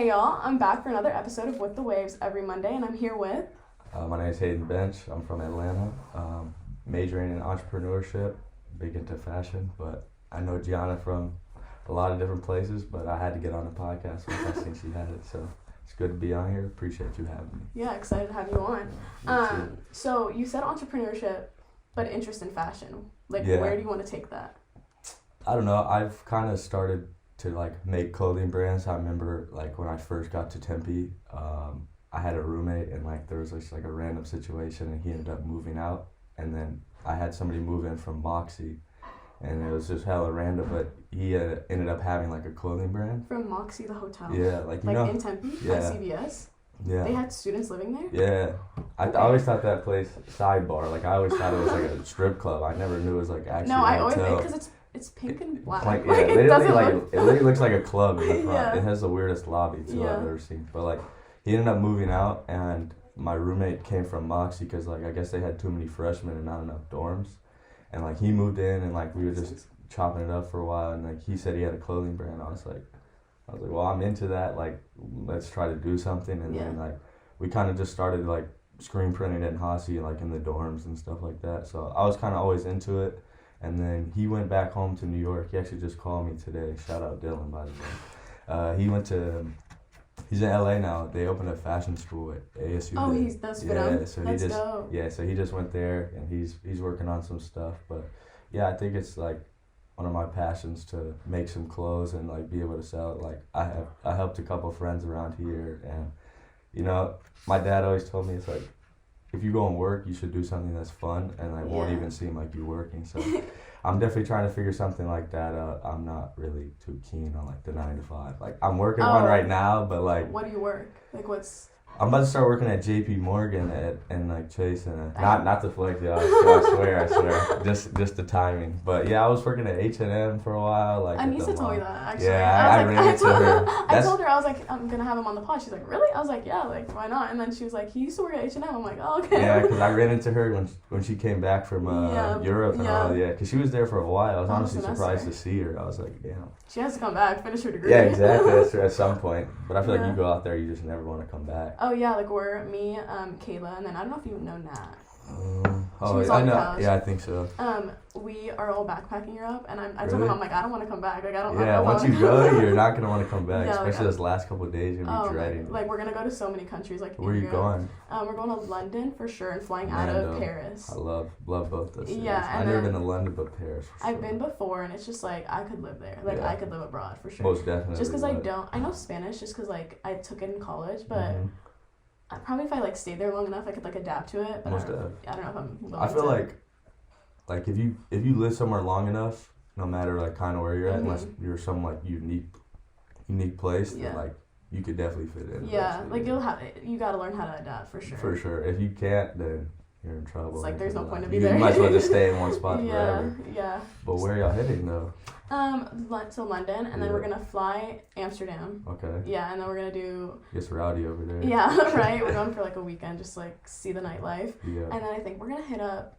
Hey y'all, I'm back for another episode of With the Waves every Monday, and I'm here with... My name is Haydn and Bensch. I'm from Atlanta, majoring in entrepreneurship, big into fashion, but I know Gianna from a lot of different places, but I had to get on the podcast because I think she had it, so it's good to be on here. Appreciate you having me. Yeah, excited to have you on. So you said entrepreneurship, but interest in fashion. Where do you want to take that? I don't know. I've kind of started to make clothing brands. I remember when I first got to Tempe, I had a roommate and there was a random situation and he ended up moving out, and then I had somebody move in from Moxie, and it was just hella random, but he ended up having a clothing brand. From Moxie, the hotel? Yeah, in Tempe? Yeah. At CVS? Yeah. They had students living there? Yeah. I always thought that place, sidebar, I always thought it was a strip club. I never knew it was actually No, a I always hotel. because it's pink and black. It literally looks like a club in the front. Yeah. It has the weirdest lobby too I've ever seen. But he ended up moving out, and my roommate came from Moxie because I guess they had too many freshmen and not enough dorms, and he moved in and we were just chopping it up for a while, and he said he had a clothing brand. I was like, well, I'm into that. Let's try to do something, and then we kind of just started screen printing it in Hossie in the dorms and stuff like that. So I was kind of always into it. And then he went back home to New York. He actually just called me today. Shout out Dylan, by the way. He's in LA now. They opened a fashion school at ASU. Oh, that's for them? So that's dope. Yeah, so he just went there, and he's working on some stuff. But yeah, I think it's one of my passions to make some clothes and be able to sell it. I helped a couple friends around here, and my dad always told me it's if you go and work, you should do something that's fun and won't even seem like you're working. So I'm definitely trying to figure something like that out. I'm not really too keen on the 9 to 5. I'm working one right now, but What do you work? What's... I'm about to start working at JP Morgan and Chase, and not to flex, y'all. I swear. Just the timing. But yeah, I was working at H&M for a while. Anissa told me that, actually. Yeah, I ran into her. I told her, I was I'm gonna have him on the pod. She's like, really? I was like, yeah, why not? And then she was like, he used to work at H&M. I'm like, oh, okay. Yeah, because I ran into her when she came back from Europe and all. Yeah, because she was there for a while. I was honestly surprised to see her. I was like, damn. She has to come back, finish her degree. Yeah, exactly. That's true, at some point. But I feel like you go out there, you just never want to come back. Oh yeah, we're me, Kayla, and then I don't know if you know Nat. I know. Yeah, I think so. We are all backpacking Europe, and I told him, I'm I don't want to come back. I don't. Yeah, once you go, you're not gonna want to come back, especially those last couple of days. You're gonna be dreading. We're gonna go to so many countries. Where are you going? We're going to London for sure, and flying out of Paris. I love both those cities. Yeah, I've never been to London, but Paris. For sure. I've been before, and it's just I could live there. I could live abroad for sure. Most definitely. Just because I know Spanish, just because I took it in college, but. Probably if I stayed there long enough, I could adapt to it. But I don't know if I'm willing I feel like if you live somewhere long enough, no matter kind of where you're at, unless you're some unique place, then you could definitely fit in. Yeah, you gotta learn how to adapt for sure. For sure. If you can't, then you're in trouble. It's there's no point to be there. You might as well just stay in one spot forever. Yeah. But where are y'all heading though? To London, and then we're gonna fly Amsterdam. Okay. Yeah, and then we're gonna do. Gets rowdy over there. Yeah, right. We're going for a weekend, just see the nightlife. Yeah. And then I think we're gonna hit up.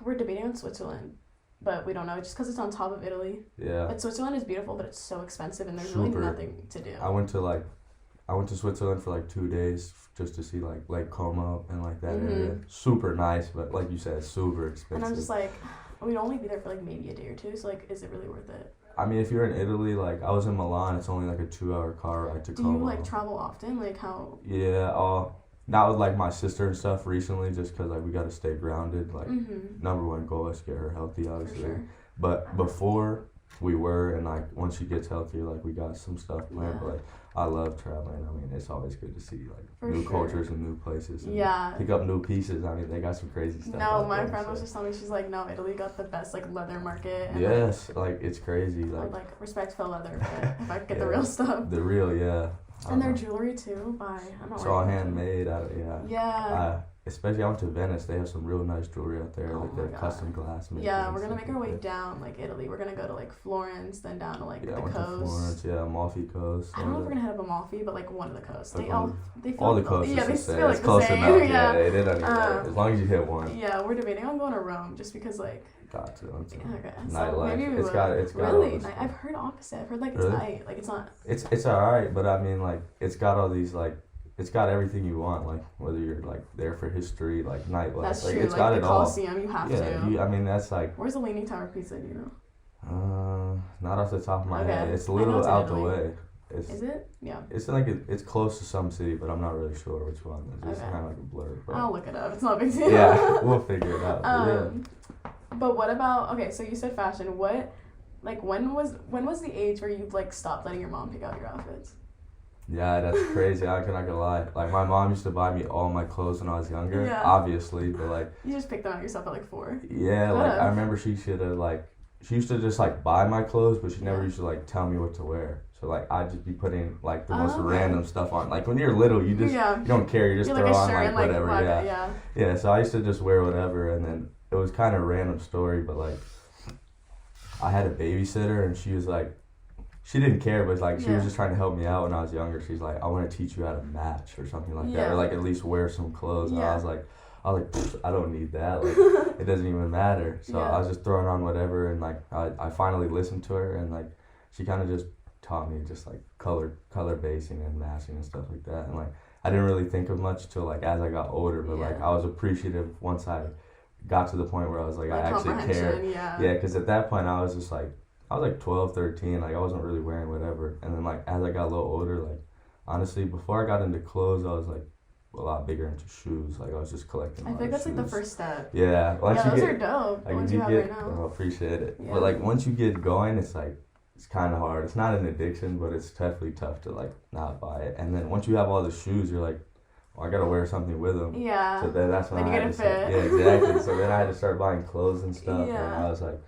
We're debating on Switzerland, but we don't know just because it's on top of Italy. Yeah. But Switzerland is beautiful, but it's so expensive, and there's really nothing to do. I went to Switzerland for 2 days just to see Lake Como and that area. Super nice, but like you said, super expensive. And I'm just we'd only be there for maybe a day or two, so is it really worth it? I mean, if you're in Italy, I was in Milan, it's only a 2-hour car ride to Como. Do you travel often? How? Yeah, not with my sister and stuff recently, just because we got to stay grounded. Number one goal is to get her healthy, obviously. Sure. But before we were, and once she gets healthier, we got some stuff planned. Yeah. But I love traveling. I mean, it's always good to see new sure. cultures and new places. And yeah. Pick up new pieces. I mean, they got some crazy stuff. No, my friend was just telling me, she's no, Italy got the best leather market. And yes, it's crazy. Respect for leather, but if I could get the real stuff. The real, yeah. And their jewelry too. I'm not it's all handmade. especially I went to Venice. They have some real nice jewelry out there, Oh like my the custom glass. Yeah, we're gonna make our way down like Italy. We're gonna go to like Florence, then down to like the I went coast. to Florence, Amalfi Coast. I don't know if we're gonna head up Amalfi, but like one of the coasts. Like They all feel all like the coasts. Yeah, they feel like it's close the same. enough. Yeah, it doesn't matter. As long as you hit one. Yeah, we're debating on going to Rome just because like. Got to. Okay. So Nightlife. maybe we it's got really. all I've heard opposite. I've heard like it's really? night. Like it's not. It's alright, but I mean like it's got all these like. It's got everything you want, like whether you're like there for history, like nightlife. That's like, true. It's like got the it all. Colosseum, you have to. I mean that's like. Where's the Leaning Tower of Pisa? Do you know? Not off the top of my head. It's a I know little it's in out the Italy. way. Is it? Yeah. It's like it's close to some city, but I'm not really sure which one. It's Okay. kind of like a blur. But I'll look it up. It's not a big deal. yeah, we'll figure it out. But what about so you said fashion. What when was the age where you like stopped letting your mom pick out your outfits? Yeah, that's crazy. I'm not gonna lie. Like my mom used to buy me all my clothes when I was younger. Yeah. Obviously, but like. You just picked them out yourself at like 4. Yeah, like I remember she used to just like buy my clothes, but she never used to like tell me what to wear. So like I'd just be putting like the most random stuff on. Like when you're little, you just you don't care. You just you're throw like on like whatever. Yeah. So I used to just wear whatever, and then it was kind of a random story, but like I had a babysitter, and she was like. She didn't care, but like she was just trying to help me out when I was younger. She's like, I want to teach you how to match or something like that, or like at least wear some clothes. And I was like, I don't need that. Like it doesn't even matter. So I was just throwing on whatever, and like I finally listened to her, and like she kind of just taught me just like color basing and matching and stuff like that. And like I didn't really think of much till like as I got older, but like I was appreciative once I got to the point where I was like I actually cared. Yeah, because at that point I was just like. I was like 12, 13, like I wasn't really wearing whatever. And then like as I got a little older, like honestly, before I got into clothes, I was like a lot bigger into shoes. Like I was just collecting. I think that's like the first step. Yeah. Those are dope. Like, ones you have right now. I appreciate it. Yeah. But like once you get going, it's kind of hard. It's not an addiction, but it's definitely tough to like not buy it. And then once you have all the shoes, you're like, well, I gotta wear something with them. Yeah. So that's when I had to fit. Yeah, exactly. So then I had to start buying clothes and stuff. Yeah. And I was like.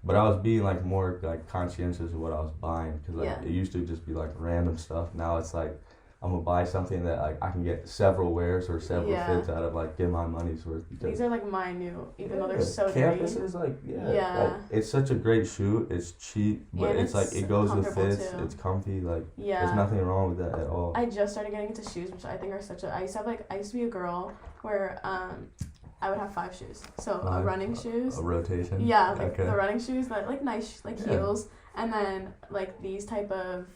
But I was being like more like conscientious of what I was buying because like it used to just be like random stuff. Now it's like I'm gonna buy something that like I can get several wears or several fits out of, like get my money's worth. These are like my new, even though they're so Campus dirty. is like like, it's such a great shoe. It's cheap, but it's like it goes with fits. Too. It's comfy. Like there's nothing wrong with that at all. I just started getting into shoes, which I think are I used to be a girl where I would have 5 shoes. So running shoes. A rotation. Yeah, like the running shoes that like nice heels, and then like these type of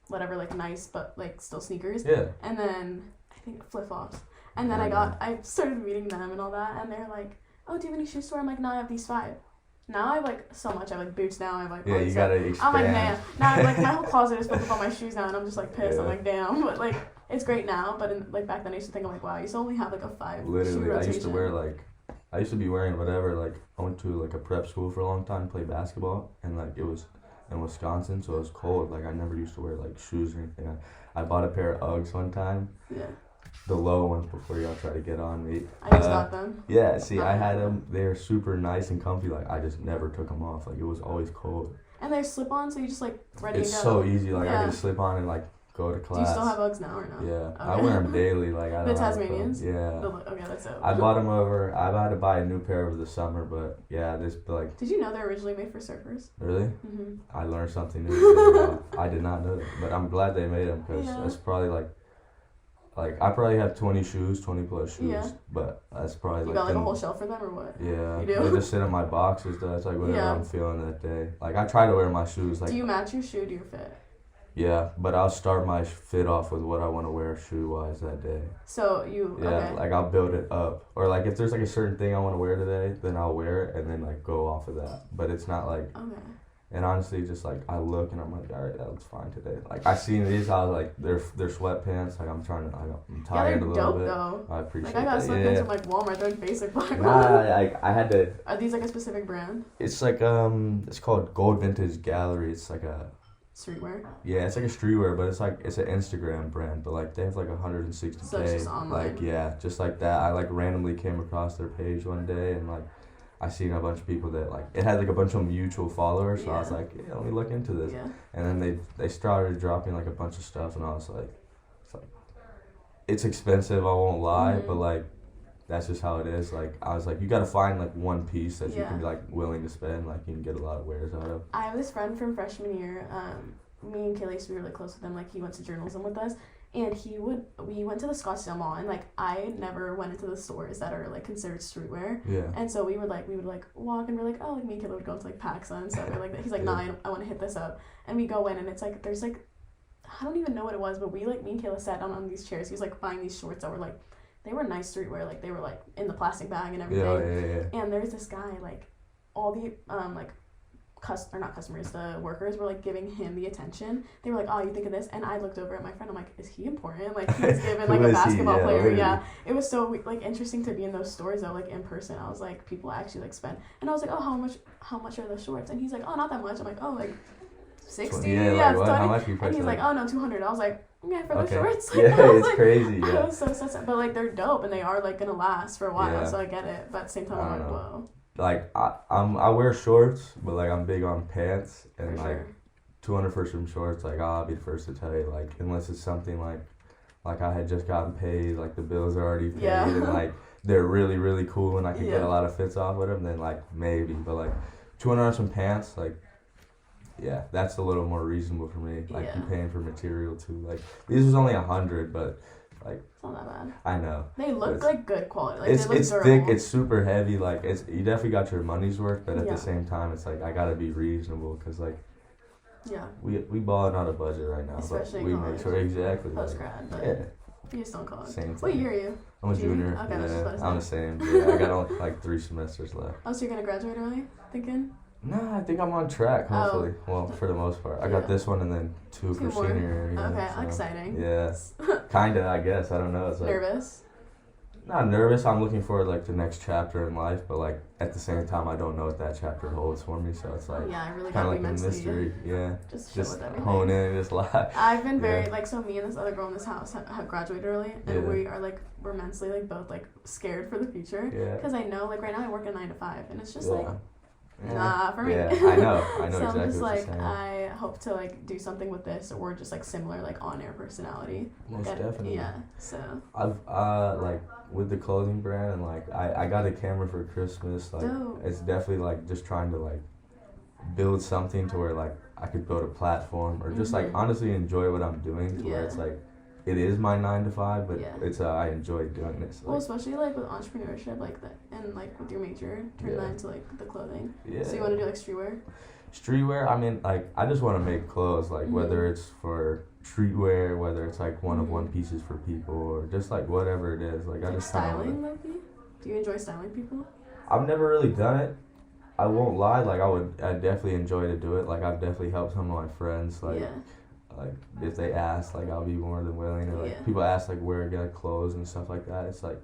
whatever like nice but like still sneakers. Yeah. And then I think flip flops. And then I started meeting them and all that, and they're like, oh, do you have any shoe store? I'm like, no, I have these 5. Now I have like so much. I have like boots now. I have like you gotta expand. I'm like, man. Now I'm like my whole closet is filled with all my shoes now, and I'm just like pissed. I'm like, damn. But like it's great now. But like back then I used to think I'm like, wow, I used to only have like a 5. Literally, shoe I used to be wearing whatever. Like I went to like a prep school for a long time, play basketball, and like it was in Wisconsin, so it was cold. Like I never used to wear like shoes or anything. I bought a pair of Uggs one time. Yeah. The low ones before y'all try to get on me. I just got them. Yeah, see, I had them. They're super nice and comfy. Like, I just never took them off. Like, it was always cold. And they're slip-on, so you just, like, ready to go. It's so easy. Like, I can slip on and, like, go to class. Do you still have Uggs now or no? Yeah. Okay. I wear them daily. Like, I don't The Tasmanians? Yeah. Okay, that's it. I bought them I had to buy a new pair over the summer, but, yeah, like... Did you know they're originally made for surfers? Really? Mm-hmm. I learned something new. I did not know that. But I'm glad they made them, because it's probably, like, I probably have 20 plus shoes, but that's probably you got like a whole shelf for them or what? Yeah, you do? They just sit in my boxes. That's like whatever I'm feeling that day. Like I try to wear my shoes. Like, do you match your shoe to your fit? Yeah, but I'll start my fit off with what I want to wear shoe wise that day. So like I'll build it up, or like if there's like a certain thing I want to wear today, then I'll wear it and then like go off of that. But it's not like. Okay. And honestly, just like I look and I'm like, all right, that looks fine today. Like I seen these, I was like, they're sweatpants. Like I'm tired a little dope, bit. Though. I appreciate that. Like I got sweatpants from like Walmart. They're basic black ones. I had to. Are these like a specific brand? It's like it's called Gold Vintage Gallery. It's like a streetwear. Yeah, it's like a streetwear, but it's an Instagram brand. But like they have like 160K. So it's just online. Like just like that. I like randomly came across their page one day and like. I seen a bunch of people that like it had like a bunch of mutual followers, so I was like, yeah, let me look into this. Yeah. And then they started dropping like a bunch of stuff, and I was like, it's expensive, I won't lie, but like that's just how it is. Like, I was like, you gotta find like one piece that you Yeah. can be like willing to spend, like you can get a lot of wears out of. I have this friend from freshman year. Me and Kayla used to be really close with him. Like, he went to journalism with us, and we went to the Scottsdale Mall, and like I never went into the stores that are like considered streetwear. Yeah. And so we would walk, and we're like, oh, like me and Kayla would go to like PAXA and stuff. We're like, he's like, nah, I want to hit this up, and we go in, and it's like there's like, I don't even know what it was, but me and Kayla sat down on these chairs. He was like buying these shorts that were like, they were nice streetwear, like they were like in the plastic bag and everything. Yeah. And there's this guy, like all the not customers, the workers were like giving him the attention. They were like, oh, you think of this? And I looked over at my friend. I'm like, is he important? Like, he was given like a basketball player. Literally. Yeah, it was so like interesting to be in those stores though, like in person. I was like, people actually like spend. And I was like, oh, how much are the shorts? And he's like, oh, not that much. I'm like, oh, like 60. Yeah, like, how much you price? And he's like, oh no, 200. I was like, yeah, for the shorts. Like, yeah, it's like, crazy. Yeah. I was so sad, but like they're dope and they are like gonna last for a while. Yeah. So I get it, but at the same time, I'm like, whoa. Like, I wear shorts, but like I'm big on pants, and For like sure. 200 for some shorts. Like, I'll be the first to tell you, like, unless it's something like I had just gotten paid, like the bills are already paid, Yeah. and like they're really really cool, and I can get Yeah. a lot of fits off with them. Then like maybe, but like 200 on some pants, like. Yeah, that's a little more reasonable for me. Like, Yeah. you paying for material too. Like, these was only 100, but like, It's not that bad. I know. They look like good quality. Like, It's they look it's durable. thick. It's super heavy. Like, you definitely got your money's worth, but at Yeah. the same time, it's like I gotta be reasonable because like Yeah. we balling on a budget right now, Especially but we college. make sure exactly. Post grad, but Yeah, you just don't call it. same What thing. year are you? I'm a Junior? junior. Okay, I was just about to I'm the say. same. Yeah, I got only like 3 semesters left. Oh, so you're gonna graduate early? Thinking? No, I think I'm on track. Oh. Hopefully, well, for the most part, I got Yeah. this one and then 2 2 for more. senior year. You know, Okay, so, exciting. Yeah, kinda. I guess I don't know. It's like, Nervous? not nervous. I'm looking forward like the next chapter in life, but like at the same time, I don't know what that chapter holds for me. So it's like Yeah, I really kind gotta of be like a mentally. mystery. Yeah, Just chill just with everything. hone in and just lie. I've been very Yeah. like, so me and this other girl in this house have graduated early, and Yeah. we are like, we're mentally like both like scared for the future. Yeah. Because I know like right now I work a 9 to 5, and it's just Yeah. like, Yeah. nah, for me. Yeah, I know So exactly I'm just what like, you're saying. I hope to like do something with this, or just like similar like on-air personality. Most That- definitely. Yeah. So I've like with the clothing brand and like I got a camera for Christmas. Like dope. it's definitely like just trying to like build something to where like I could build a platform or just like Mhm. honestly enjoy what I'm doing to where Yeah. it's like it is my 9 to 5, but Yeah. it's I enjoy doing this. Well, Like, especially like with entrepreneurship, like that, and like with your major, turn Yeah. that into like the clothing. yeah. So you want to do like streetwear? Streetwear, I mean, like, I just want to make clothes, like, Mhm. whether it's for streetwear, whether it's, like, one-of-one Mhm. pieces for people, or just, like, whatever it is. Like, I Like just kind of styling, maybe? Do you enjoy styling people? I've never really done it. I won't lie, like, I definitely enjoy to do it. Like, I've definitely helped some of my friends, like, Yeah. like, if they ask, like, I'll be more than willing. Or, like, Yeah. people ask, like, where I get clothes and stuff like that. It's like,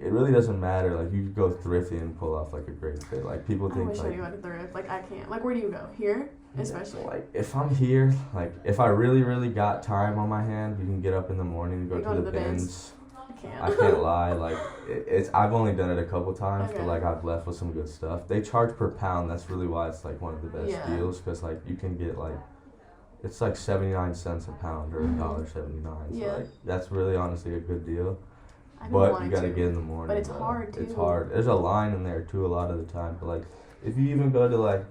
it really doesn't matter. Like, you could go thrifty and pull off, like, a great fit. Like, people I think, wish I like, knew how to thrift. Like I can't. Like where do you go? Here, especially. Like, if I'm here, like, if I really, really got time on my hand, you can get up in the morning and go You to go the to the bins. bins. I can't. I can't lie, like, it's I've only done it a couple times, Okay. but, like, I've left with some good stuff. They charge per pound. That's really why it's, like, one of the best Yeah. deals, because, like, you can get, like, it's, like, 79 cents a pound or Mhm. $1.79. So, Yeah. like, that's really, honestly, a good deal. I've been But you wanting gotta to. get in the morning. But it's though. hard, It's too. hard. There's a line in there, too, a lot of the time. But, like, if you even go to, like,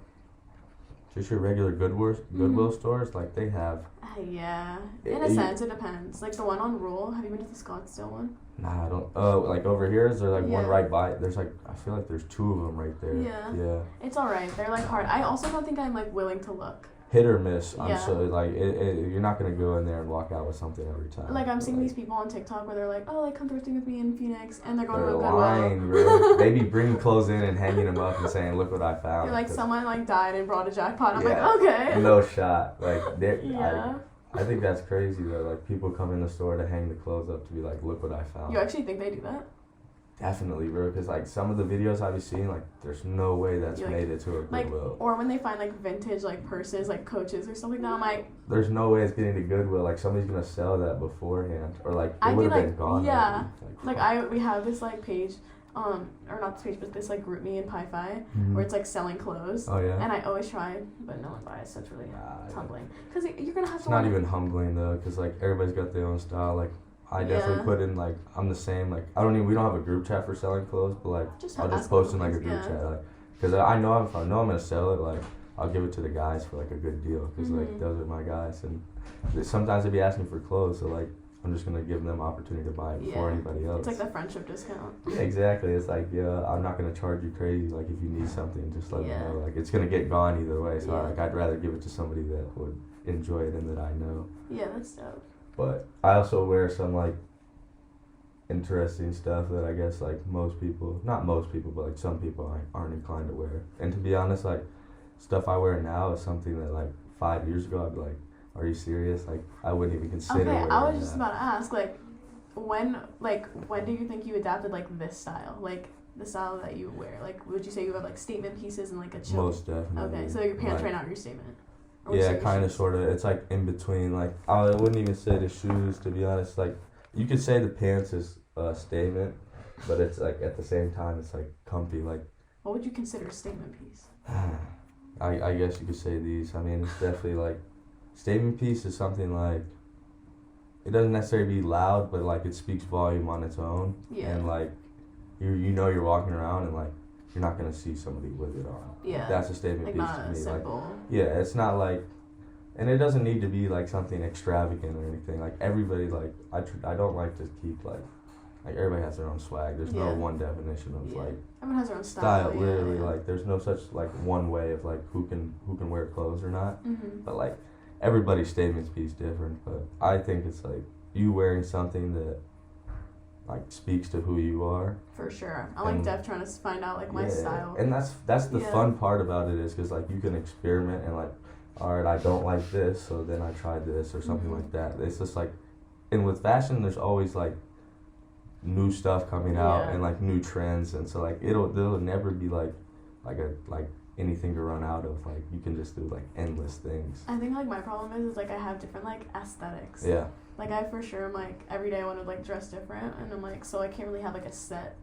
just your regular Goodwill stores, like, they have. Yeah. In a You- sense, it depends. Like the one on Rule. Have you been to the Scottsdale one? Nah, I don't. Oh, like over here, is there like one Yeah. right by? There's like I feel like there's 2 of them right there. Yeah. Yeah. It's alright. They're like hard. I also don't think I'm like willing to look. Hit or miss. I'm Yeah. so like you're not gonna go in there and walk out with something every time. Like I'm But, seeing these people on TikTok where they're like, oh, like come thrifting with me in Phoenix, and they're going to They're a Goodwill. lying, bro. They be bringing clothes in and hanging them up and saying, "Look what I found." You're like 'Cause someone like died and brought a jackpot. I'm Yeah. like, okay. no shot. Like Yeah. I think that's crazy though. Like people come in the store to hang the clothes up to be like, "Look what I found." You actually think they do that? Definitely, bro. Because like some of the videos I've seen, like there's no way that's You, like- made it to a Like, Goodwill. or when they find like vintage like purses, like Coaches or something like that, I'm like, There's no way it's getting to Goodwill. Like somebody's gonna sell that beforehand, or like it I'd would be have been like, gone. yeah. already. We have this like page, or not this page, but this like group me in Pi-Fi Mhm. where it's like selling clothes, Oh yeah. and I always try, but no one buys, so it's really Nah, humbling. Because you're gonna have it's to. not wanna- even humbling though, because like everybody's got their own style. Like I definitely put in like I'm the same. Like we don't have a group chat for selling clothes, but like I'll just post in like a group chat, like because I know if I know I'm gonna sell it, like I'll give it to the guys for like a good deal because like those are my guys, and sometimes they be asking for clothes, so like I'm just gonna give them opportunity to buy it before anybody else. It's like the friendship discount. Yeah, exactly. It's like I'm not gonna charge you crazy. Like if you need something, just let me know. Like it's gonna get gone either way. So like I'd rather give it to somebody that would enjoy it and that I know. Yeah, that's dope. But I also wear some like interesting stuff that I guess like not most people, but like some people aren't inclined to wear. And to be honest, like stuff I wear now is something that like 5 years ago I'd be like, are you serious? Like I wouldn't even consider. Okay, I was just about to ask, like when do you think you adapted like this style, like the style that you wear? Like would you say you have like statement pieces and like a chill? Most definitely. Okay, so your pants right now are your statement. Yeah, kind of, sort of. It's like in between. Like I wouldn't even say the shoes, to be honest. Like you could say the pants is a statement, but it's like at the same time it's like comfy. Like what would you consider a statement piece? I guess you could say these. I mean, it's definitely like statement piece is something like it doesn't necessarily be loud, but like it speaks volume on its own. Yeah. And like you know you're walking around and like you're not gonna see somebody with it on. Yeah. Like, that's a statement piece to me. Simple. Like yeah, it's not like, and it doesn't need to be like something extravagant or anything. Like everybody like I don't like to keep like everybody has their own swag. There's no one definition of like everyone has their own style. Literally, like there's no such like one way of like who can wear clothes or not. Mm-hmm. But like everybody's statement's piece different. But I think it's like you wearing something that like speaks to who you are. For sure. I'm like Def trying to find out like my style. And that's the fun part about it is because like you can experiment and like, all right, I don't like this, so then I try this or something like that. It's just like, and with fashion, there's always like new stuff coming out and like new trends, and so like there'll never be like anything to run out of. Like you can just do like endless things. I think like my problem is like I have different like aesthetics. Yeah. Like I for sure am like every day I want to like dress different, and I'm like so I can't really have like a set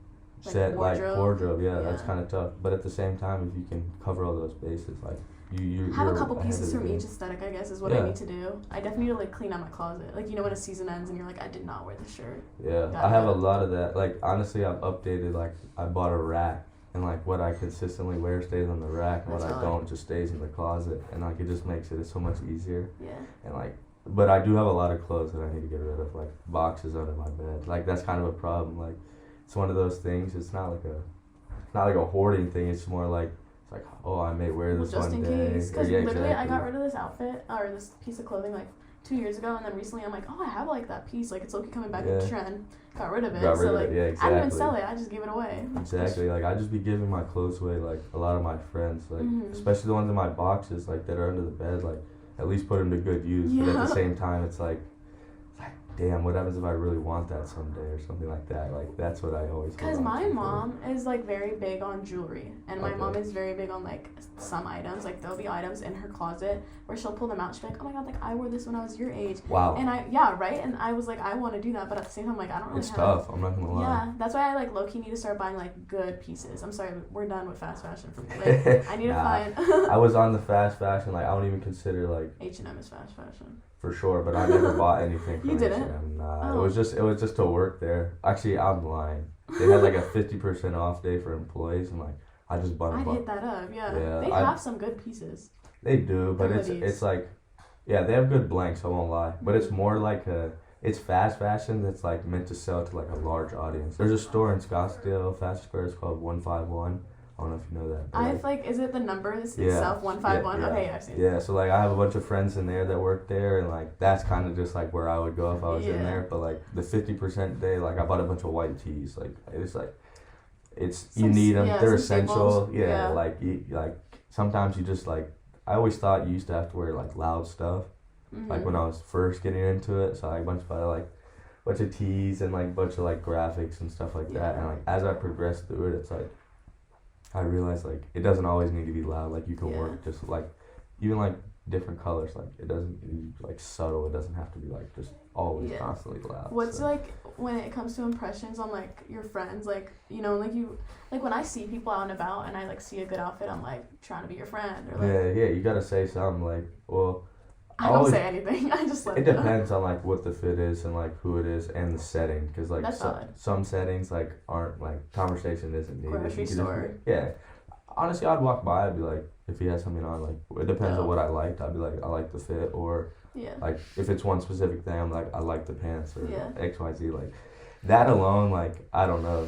wardrobe. Yeah, that's kind of tough. But at the same time, if you can cover all those bases, like you have a couple pieces from each aesthetic, I guess is what I need to do. I definitely need to like clean out my closet. Like you know when a season ends and you're like I did not wear this shirt. Yeah, I have a lot of that. Like honestly, I've updated. Like I bought a rack. And like what I consistently wear stays on the rack, and what I don't just stays in the closet, and like it just makes it so much easier. Yeah. And like, but I do have a lot of clothes that I need to get rid of, like boxes under my bed. Like that's kind of a problem. Like it's one of those things. It's not like a hoarding thing. It's more like it's like oh I may wear this one day. Just in case, because literally I got rid of this outfit or this piece of clothing like 2 years ago, and then recently I'm like oh I have like that piece, like it's okay coming back in trend. Got rid of it. Exactly. I didn't sell it. I just gave it away. Exactly. Like I just be giving my clothes away. Like a lot of my friends, like especially the ones in my boxes, like that are under the bed. Like at least put them to good use. Yeah. But at the same time, it's like damn, what happens if I really want that someday or something like that? Like that's what I always. Because my mom is like very big on jewelry, and my mom is very big on like some items. Like there'll be items in her closet where she'll pull them out. She'll be like, oh my god, like I wore this when I was your age. Wow. And right. And I was like, I want to do that, but at the same time, like I don't really. It's tough. I'm not gonna lie. Yeah, that's why I like low key need to start buying like good pieces. I'm sorry, we're done with fast fashion for me. Like I need to find. I was on the fast fashion. Like I don't even consider like H&M is fast fashion. For sure, but I never bought anything from You didn't? H&M. Nah, it was just to work there. Actually, I'm lying. They had like a 50% off day for employees, and like I just bought. I'd hit that up. Yeah. They have some good pieces. They do, but it's like, yeah, they have good blanks. I won't lie, but it's more like it's fast fashion that's like meant to sell to like a large audience. There's a store in Scottsdale, Fashion Square. It's called 151. I don't know if you know that. I've like, is it the number itself, 151? Okay, I've seen it. Yeah, so like I have a bunch of friends in there that work there, and like that's kind of just like where I would go if I was in there. But like the 50% day, like I bought a bunch of white tees. Like you need them. They're essential. Like sometimes you just like, I always thought you used to have to wear like loud stuff. Mm-hmm. Like when I was first getting into it, so I bunch of tees and like a bunch of like graphics and stuff like that. And like as I progressed through it, it's like I realized like it doesn't always need to be loud. Like you can work just like even like different colors. Like it doesn't like subtle. It doesn't have to be like just always constantly loud. What's like when it comes to impressions on like your friends, like you know, like when I see people out and about and I like see a good outfit, I'm like trying to be your friend or like yeah, you gotta say something like, well, I don't say anything. I just let it depends on like what the fit is and like who it is and the setting, because like some settings like aren't like conversation isn't needed. Grocery store. Yeah, honestly, I'd walk by. I'd be like, if he has something on, like it depends on what I liked. I'd be like, I like the fit, or like if it's one specific thing, I'm like, I like the pants or XYZ. Like that alone, like I don't know.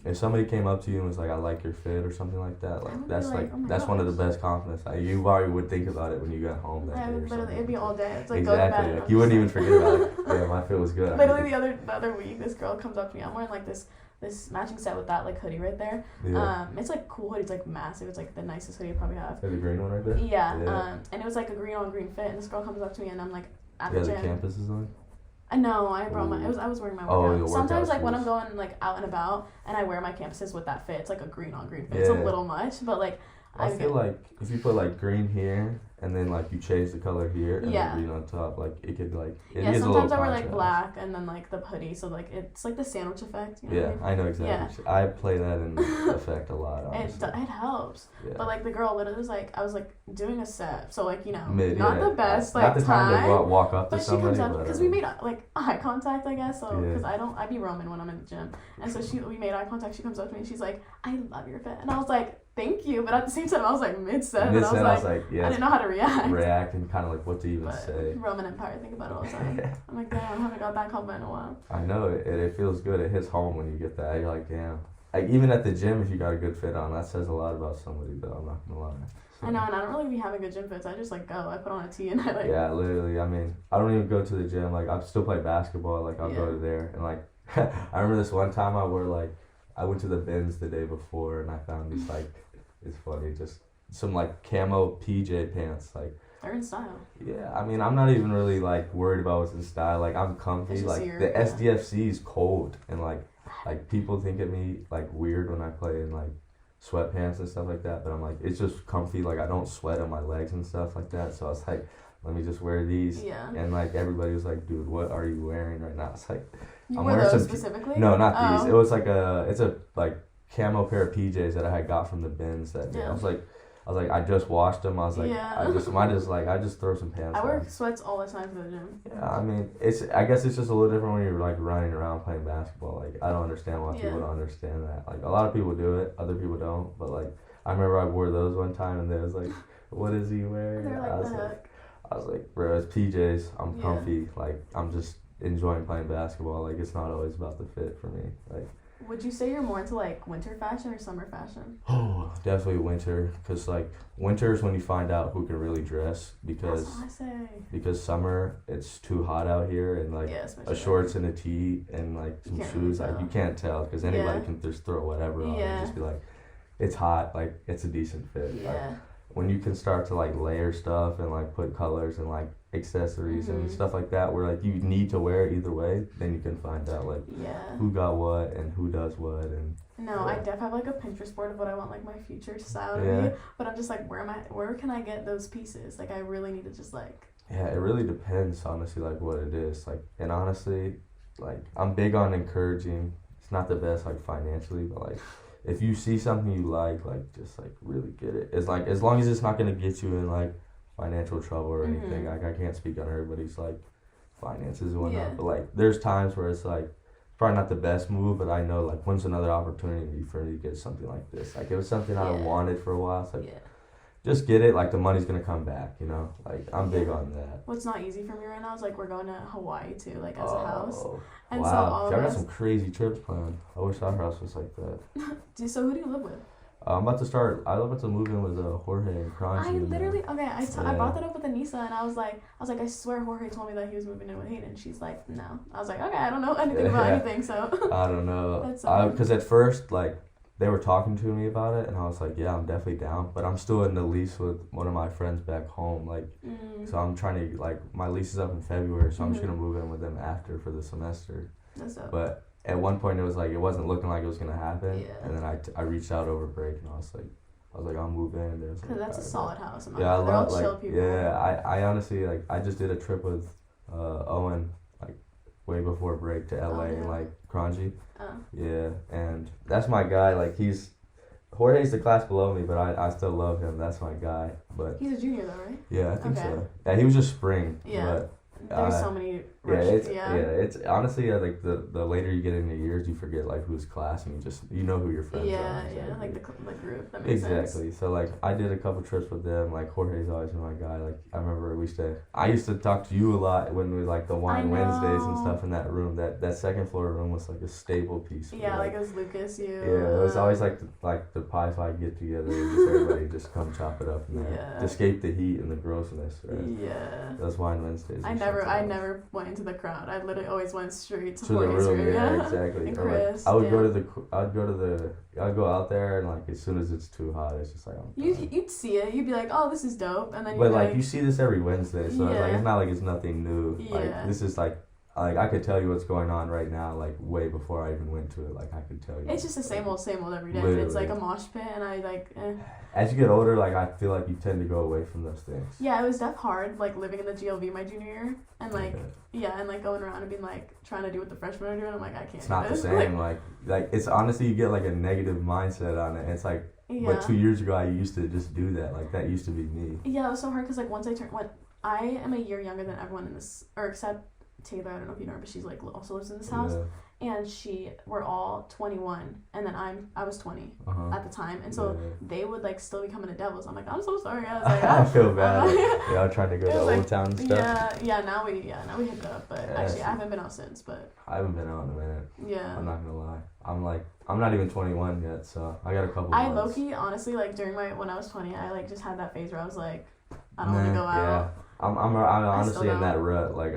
If somebody came up to you and was like, I like your fit or something like that, like that's like that's one of the best compliments. Like, you already would think about it when you got home that day or something. It'd be all day. It's like exactly. Like you wouldn't even forget about it. Yeah, my fit was good. Literally the other week, this girl comes up to me. I'm wearing like this matching set with that like hoodie right there. Yeah. It's like cool hoodie. It's like massive. It's like the nicest hoodie you probably have. The green one right there. Yeah. And it was like a green on green fit. And this girl comes up to me and I'm like at the gym. The campus is on. No, I brought I was wearing my workout. Sometimes like when I'm going like out and about and I wear my campuses with that fit, it's like a green on green fit. Yeah. It's a little much, but like I feel like if you put like green here and then like you change the color here and then green on top, like it could like it gives a little sometimes I wear like black and then like the hoodie, so like it's like the sandwich effect. You know I know exactly. Yeah. I play that in effect a lot. Honestly. It helps, but like the girl literally was like, I was like doing a set, so like not the best like not the time to walk up to somebody. But she comes up because we made like eye contact, I guess. So because I be roaming when I'm in the gym, and so we made eye contact. She comes up to me and she's like, I love your fit, and I was like, thank you, but at the same time I was like mid-set, and I was like I didn't know how to react and kind of like what to even say. Roman Empire, think about it all the time. I'm like, damn, I haven't got that compliment in a while. I know, it feels good. It hits home when you get that. You're like, damn. Like, even at the gym, if you got a good fit on, that says a lot about somebody, though. I'm not gonna lie. So. I know, and I don't really be having good gym fits. I just like go. I put on a tee and I like. Yeah, literally. I mean, I don't even go to the gym. Like, I still play basketball. Like, I'll go to there and like, I remember this one time I went to the Bensch the day before and I found these like, it's funny, just some like camo PJ pants like. They're in style. Yeah, I mean, I'm not even really like worried about what's in style. Like, I'm comfy. Like the SDFC is cold and like people think of me like weird when I play in like sweatpants and stuff like that, but I'm like, it's just comfy. Like, I don't sweat on my legs and stuff like that, so I was like, let me just wear these. Yeah. And like everybody was like, dude, what are you wearing right now? It's like, I'm wearing those specifically? No, not these. It was like it's a like camo pair of PJs that I had got from the Bensch that day. I was like, I just washed them. I was like, I just throw some pants on. I wear sweats all the time to the gym. Yeah, I mean, I guess it's just a little different when you're like running around playing basketball. Like, I don't understand why people don't understand that. Like, a lot of people do it, other people don't. But like, I remember I wore those one time and they was like, what is he wearing? They're like, I was like, bro, it's PJs. I'm comfy. Like, I'm just enjoying playing basketball. Like, it's not always about the fit for me. Like. Would you say you're more into like winter fashion or summer fashion? Oh, definitely winter, because like winter is when you find out who can really dress, because summer it's too hot out here and like a shorts and a tee and like some shoes, like you can't tell because anybody can just throw whatever on and just be like, it's hot, like it's a decent fit. Like, when you can start to like layer stuff and like put colors and like accessories and stuff like that where like you need to wear it either way, then you can find out like who got what and who does what. And I def have like a Pinterest board of what I want like my future style to be, but I'm just like, where can I get those pieces? Like, I really need to just like it really depends honestly like what it is, like, and honestly like I'm big on encouraging. It's not the best like financially, but like if you see something you like just like really get it. It's like, as long as it's not gonna get you in like financial trouble or anything. Like, I can't speak on everybody's like finances and whatnot, but like there's times where it's like probably not the best move, but I know like when's another opportunity for me to get something like this. Like, it was something I wanted for a while. It's like just get it. Like, the money's gonna come back, you know. Like, I'm big on that. What's not easy for me right now is like we're going to Hawaii too, like as a house. And wow. So all I got some crazy trips planned. I wish our house was like that. So who do you live with? I'm about to move in with Jorge and Crunchy. I brought that up with Anissa, and I was like, I swear Jorge told me that he was moving in with Haydn. She's like, no. I was like, okay, I don't know anything about anything, so. I don't know. Because at first, like, they were talking to me about it, and I was like, yeah, I'm definitely down. But I'm still in the lease with one of my friends back home, like, so I'm trying to, like, my lease is up in February, so I'm just gonna move in with them after for the semester. That's up. But at one point, it was like, it wasn't looking like it was gonna happen, and then I reached out over break, and I was like, I'll move in. And there's like, that's a solid house. I love like people. Yeah, I honestly like I just did a trip with Owen like way before break to LA and like Crunchy. Yeah, and that's my guy. Like, he's Jorge's the class below me, but I still love him. That's my guy. But he's a junior though, right? yeah, I think so. Yeah, he was just spring. Yeah. But, there's so many. It's honestly like the later you get into years, you forget like who's class and you know who your friends are. Yeah, like the group. That makes sense. Exactly. So like I did a couple trips with them. Like Jorge's always been my guy. Like I remember I used to talk to you a lot when we like the wine Wednesdays and stuff in that room. That second floor room was like a staple piece. Yeah, like it was Lucas, you. Yeah, it was always like the Pi Phi get together and just everybody just come chop it up in there to escape the heat and the grossness. Right? Yeah. Those wine Wednesdays. I never went into the crowd. I literally always went straight to the room. Yeah, exactly. And Chris, like, I'd go out there and like as soon as it's too hot, it's just like you'd see it. You'd be like, oh, this is dope, and then. But like you see this every Wednesday, so it's like it's not like it's nothing new. Yeah. Like this is like I could tell you what's going on right now, like way before I even went to it. Like I could tell you. It's just the same old every day. It's like a mosh pit, and I like. As you get older, like I feel like you tend to go away from those things. Yeah, it was hard, like living in the GLV my junior year, and like and like going around and being like trying to do what the freshmen are doing. I'm like, I can't. It's not the same. like it's honestly you get like a negative mindset on it. It's like, but 2 years ago I used to just do that. Like that used to be me. Yeah, it was so hard because like when I am a year younger than everyone in this, or except Taylor. I don't know if you know her, but she's like also lives in this house. Yeah. And we're all 21, and then I was 20 at the time, and so they would like still be coming to Devils. I'm like, I'm so sorry. I was like, I feel bad. Y'all trying to go to Old Town and stuff. Yeah. Now we hit it up, but actually I haven't been out since. But I haven't been out in a minute. Yeah. I'm not gonna lie. I'm not even 21 yet, so I got a couple. I low-key, honestly, like when I was 20, I like just had that phase where I was like, I don't want to go out. Yeah. I'm honestly in that rut. Like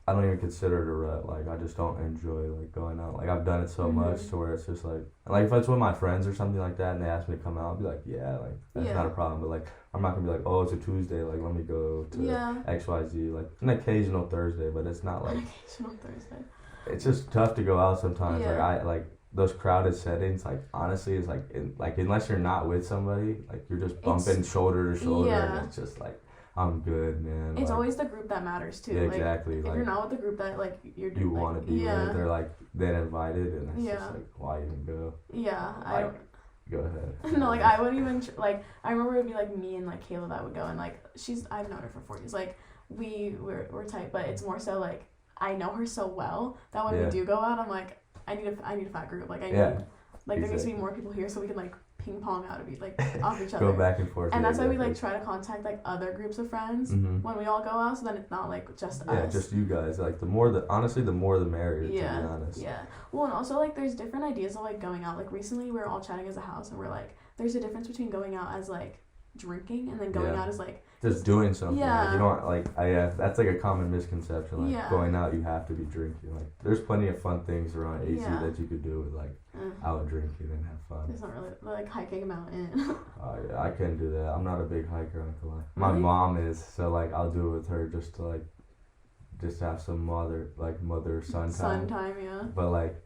I don't even consider it a rut. Like I just don't enjoy like going out. Like I've done it so much to where it's just like if it's with my friends or something like that and they ask me to come out, I'll be like, yeah, like that's not a problem. But like I'm not gonna be like, oh, it's a Tuesday, like let me go to XYZ. Like an occasional Thursday, but it's not like an occasional Thursday. It's just tough to go out sometimes. Like those crowded settings, like honestly, it's like unless you're not with somebody, like you're just bumping shoulder to shoulder, and it's just like. I'm good, man. It's always the group that matters too. Yeah, exactly. If you're not with the group that you want to be with, they're invited, and it's just like why even go? Yeah, Go ahead. No, like I wouldn't even I remember it'd be like me and like Kayla that would go, and like I've known her for 4 years. Like we're tight, but it's more so like I know her so well that when we do go out, I'm like I need a fat group. Like I need there needs to be more people here so we can like ping pong out of off each other. Go back and forth. And that's why we like try to contact like other groups of friends when we all go out, so then it's not like just us. Yeah, just you guys. Like the more the merrier, to be honest. Yeah. Well, and also like there's different ideas of like going out. Like recently we were all chatting as a house and we're like there's a difference between going out as like drinking and then going out as like just doing something. Yeah. Like, you don't that's like a common misconception. Like going out you have to be drinking. Like there's plenty of fun things around AC that you could do with like out drinking and have fun. It's not really like hiking a mountain. I couldn't do that. I'm not a big hiker, I'm not gonna lie. My mom is, so like I'll do it with her just to have some mother son time. Son time, yeah. But like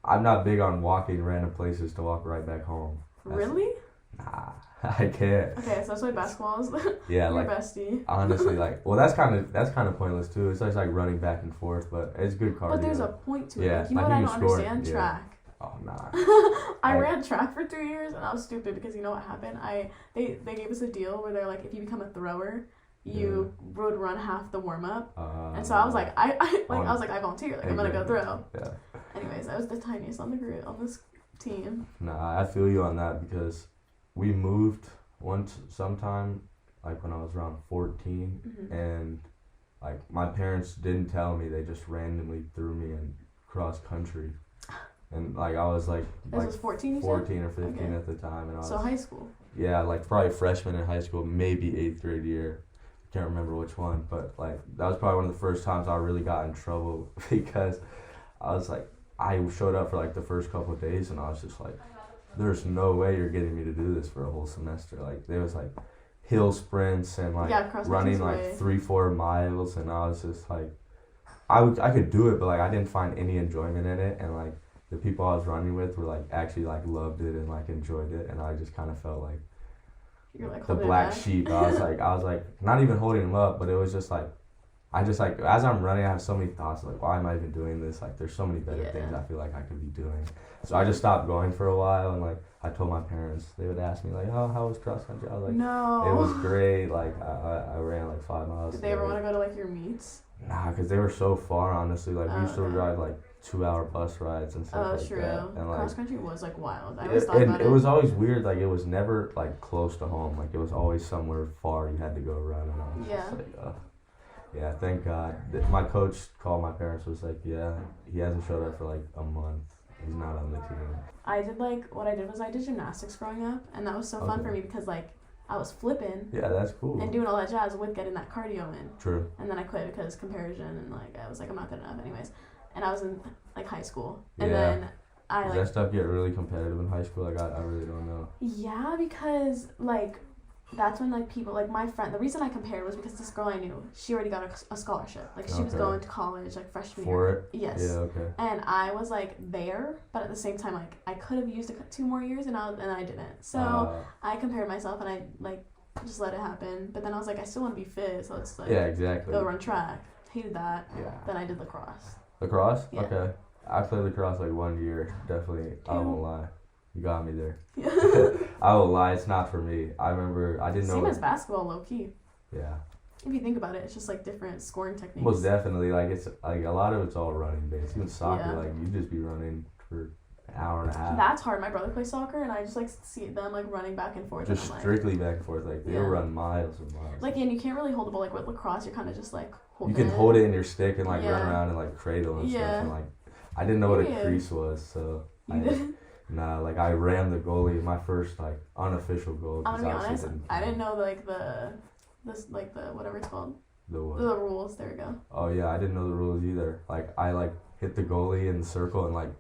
I'm not big on walking random places to walk right back home. Really? Nah. I can't. Okay, so that's why basketball is your bestie. Honestly, that's kind of pointless too. It's just like running back and forth, but it's good cardio. But there's a point to it. Yeah, like, you know what I don't understand? Track. Oh nah. I ran track for 3 years and I was stupid because you know what happened? They gave us a deal where they're like if you become a thrower, you would run half the warm up. And so I was like I volunteer, like I'm gonna go throw. Yeah. Anyways, I was the tiniest on this team. Nah, I feel you on that because we moved sometime like when I was around 14 and like my parents didn't tell me, they just randomly threw me in cross country. And like I was like this was 14 or 15 at the time, and I was high school. Yeah, like probably freshman in high school, maybe 8th grade year. Can't remember which one, but like that was probably one of the first times I really got in trouble because I was like I showed up for like the first couple of days and I was just like there's no way you're getting me to do this for a whole semester. Like there was like hill sprints and like running like 3-4 miles, and I was just like I could do it, but like I didn't find any enjoyment in it, and like the people I was running with were like actually like loved it and like enjoyed it, and I just kind of felt like you're like the black sheep. I was like not even holding them up, but it was just like I just like as I'm running, I have so many thoughts like, why am I even doing this? Like, there's so many better Yeah. things I feel like I could be doing. So I just stopped going for a while, and like I told my parents, they would ask me like, oh, how was cross country? I was like, No. it was great. Like I ran like 5 miles. Did they ever want to go to like your meets? Nah, because they were so far, honestly. Like, we used to Okay. drive like 2-hour bus rides and stuff like True. that. And like, Cross country was like wild. I always thought about it was always weird. Like, it was never like close to home. Like, it was always somewhere far you had to go run. And I was Yeah. just like, yeah, thank God. My coach called my parents, was like, yeah, he hasn't showed up for like a month. He's not on the team. I did what I did was I did gymnastics growing up, and that was so fun Okay. for me because like I was flipping Yeah, that's cool. and doing all that jazz with getting that cardio in. True. And then I quit because comparison, and like I was like, I'm not good enough anyways. And I was in like high school, and Yeah. then I Does like that stuff get really competitive in high school? Like, I really don't know. yeah, because like that's when like people like my friend. The reason I compared was because this girl I knew, she already got a scholarship. Like she was Okay. going to college like freshman For year. it? Yes. Yeah, okay. And I was like there, but at the same time like I could have used 2 more years, and I didn't. So I compared myself, and I like just let it happen. But then I was like, I still want to be fit, so it's like yeah, exactly. go run track. Hated that. Yeah. Then I did lacrosse. Lacrosse? Yeah. Okay. I played lacrosse like 1 year. Definitely. I won't lie. You got me there. Yeah. I won't lie. It's not for me. I remember I didn't know. Same as basketball, low key. Yeah. If you think about it, it's just like different scoring techniques. Most definitely. Like, it's like a lot of it's all running based. Even soccer, Yeah. like you just be running for an hour and a half. That's hard. My brother plays soccer, and I just like see them like running back and forth. Just and I'm strictly back and forth. Like, they'll Yeah. run miles and miles. like, and you can't really hold the ball. Like with lacrosse, you're kind of just like holding you can hold it in your stick and like run Yeah. around and like cradle and stuff. Yeah. And like, I didn't know what a Yeah. crease was, so You did? nah, like I ran the goalie, my first like unofficial goal. I'm gonna be 'cause honest. obviously I didn't know like the whatever it's called, the what? the rules. There we go. Oh yeah, I didn't know the rules either. Like, I like hit the goalie in the circle and like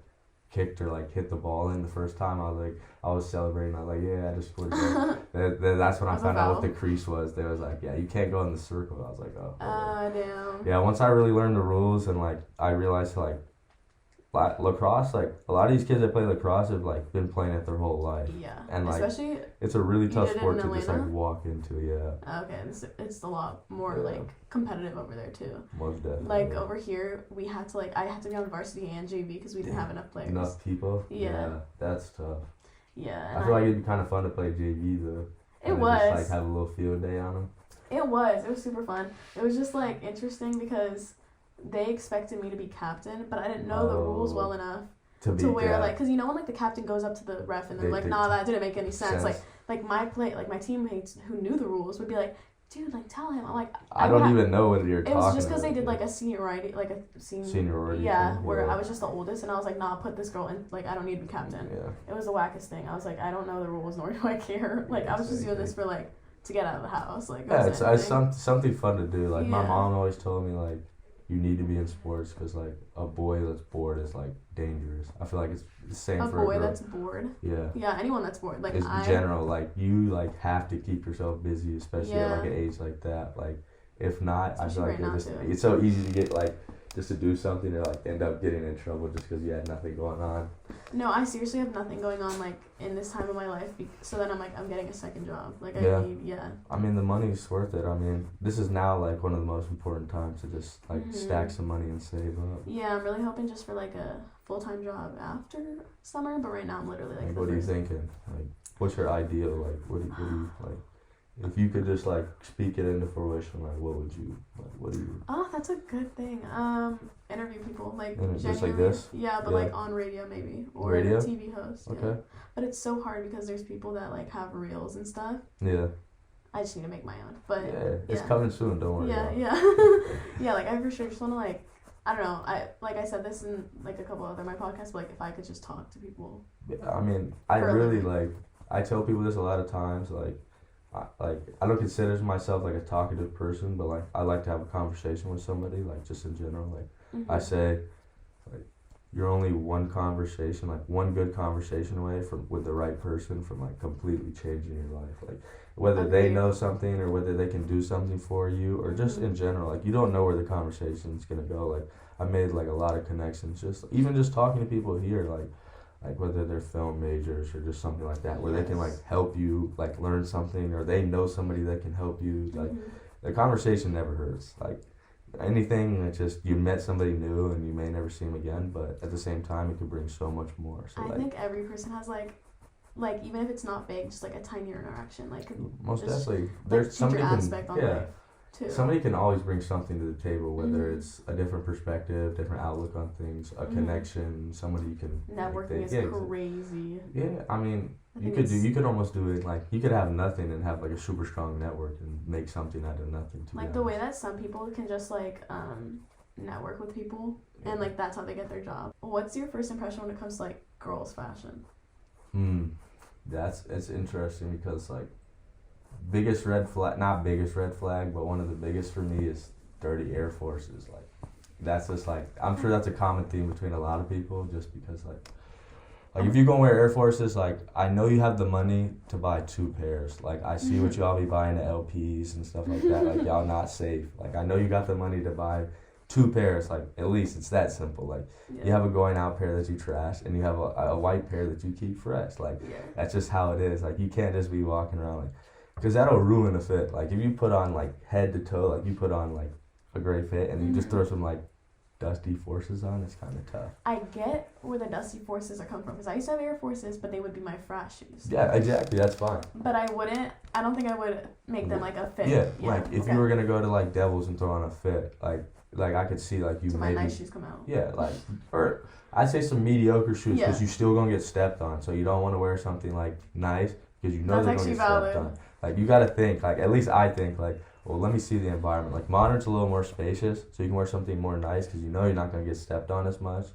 kicked or like hit the ball in the first time. I was celebrating. I was like, yeah, I just scored a goal. That's when I Was a found out foul? what the crease was. They was like, yeah, you can't go in the circle. I was like, oh. okay. Damn. Yeah, once I really learned the rules and like I realized like lacrosse, like a lot of these kids that play lacrosse have like been playing it their whole life. Yeah. And, like, especially It's a really tough did it sport in to just like Atlanta? walk into. Yeah, okay. It's a lot more Yeah. like competitive over there too. most definitely. Like over here, we had to I had to be on varsity and JV because we didn't have enough players. Enough people. Yeah. That's tough. Yeah. I And feel like it'd be kind of fun to play JV though. it Kinda was. Just like have a little field day on them. It was super fun. It was just like interesting because they expected me to be captain, but I didn't know the rules Oh. well enough To be to where yeah. like, cause you know when like the captain goes up to the ref and they're They like, think nah, that didn't make any sense. sense. Like my teammates who knew the rules would be like, dude, like tell him. I'm like, I don't even know what you're It talking was just because about. they did like a seniority, Seniority Yeah, thing, where yeah. I was just the oldest, and I was like, nah, put this girl in. Like I don't need to be captain. Yeah. It was the wackest thing. I was like, I don't know the rules, nor do I care. Like I was just doing this for like to get out of the house. Like it Yeah, wasn't anything. something fun to do. Like, my Yeah. mom always told me, like, you need to be in sports because, like, a boy that's bored is, like, dangerous. I feel like it's the same A for a boy girl. that's bored. Yeah. Yeah, anyone that's bored. Like It's in general, like, you, like, have to keep yourself busy, especially at, like, Yeah. an age like that. Like, if not, I feel Especially like right you're now, just, too. it's so easy to get, like, just to do something or, like, end up getting in trouble just because you had nothing going on. No, I seriously have nothing going on like in this time of my life. So then I'm like, I'm getting a second job. Like Yeah. I need, yeah. I mean, the money's worth it. I mean, this is now, like, one of the most important times to just, like, Mhm. stack some money and save up. Yeah, I'm really hoping just for like a full-time job after summer. But right now I'm literally like. Like, the what are you first- thinking? Like, what's your ideal? Like, what do you like? If you could just like speak it into fruition, like, what would you like? What do you? Oh, that's a good thing. Interview people like Just like genuinely- this? Yeah, but Yeah. like on radio maybe or Radio? a TV host. Yeah. Okay. But it's so hard because there's people that like have reels and stuff. Yeah. I just need to make my own. But Yeah. It's yeah. coming soon. Don't worry. yeah, about it. yeah, yeah. Like I for sure just want to like. I don't know. I said this in like a couple other my podcasts. But like if I could just talk to people. Yeah, I mean, I For a really living. like. I tell people this a lot of times. I don't consider myself like a talkative person, but like I like to have a conversation with somebody. Like just in general, like. I Mhm. say, like, you're only one conversation, like one good conversation away from with the right person from like completely changing your life. Like whether they Agreed. know something or whether they can do something for you or just Mhm. in general, like you don't know where the conversation's gonna go. Like I made like a lot of connections just talking to people here, like whether they're film majors or just something like that, where they can like Yes. help you like learn something or they know somebody that can help you. Like Mhm. the conversation never hurts. Like anything. It's just you met somebody new and you may never see them again, but at the same time, it could bring so much more. So I think every person has like even if it's not big, just like a tinier interaction, like most just, definitely. like, There's somebody aspect on life too. Somebody can always bring something to the table, whether it's a different perspective, different outlook on things, a connection, somebody you can networking is crazy. Yeah, I mean, you could almost do it like you could have nothing and have like a super strong network and make something out of nothing. Like the way that some people can just like network with people and like that's how they get their job. What's your first impression when it comes to like girls' fashion? It's interesting because like biggest red flag, not biggest red flag, but one of the biggest for me is dirty Air Forces. Like that's just like I'm sure that's a common theme between a lot of people, just because like if you go and wear Air Forces, like I know you have the money to buy 2 pairs. Like I see what y'all be buying at LPs and stuff like that. Like y'all not safe. Like I know you got the money to buy 2 pairs. Like at least it's that simple. Like you have a going out pair that you trash, and you have a white pair that you keep fresh. Like that's just how it is. Like you can't just be walking around like, because that'll ruin a fit. Like if you put on like head to toe, like you put on like a great fit, and you just throw some like Dusty Forces on, it's kind of tough. I get where the Dusty Forces are coming from, because I used to have Air Forces, but they would be my frat shoes. Yeah, exactly. That's fine. But I don't think I would make them like a fit. Yeah, like if you were gonna go to like Devils and throw on a fit, like I could see like you so maybe. My nice shoes come out. Yeah, like or I'd say some mediocre shoes, because you still gonna get stepped on, so you don't want to wear something like nice because you know they're gonna get stepped on. Like you gotta think, like at least I think like, well, let me see the environment. Like Modern's a little more spacious, so you can wear something more nice because you know you're not gonna get stepped on as much.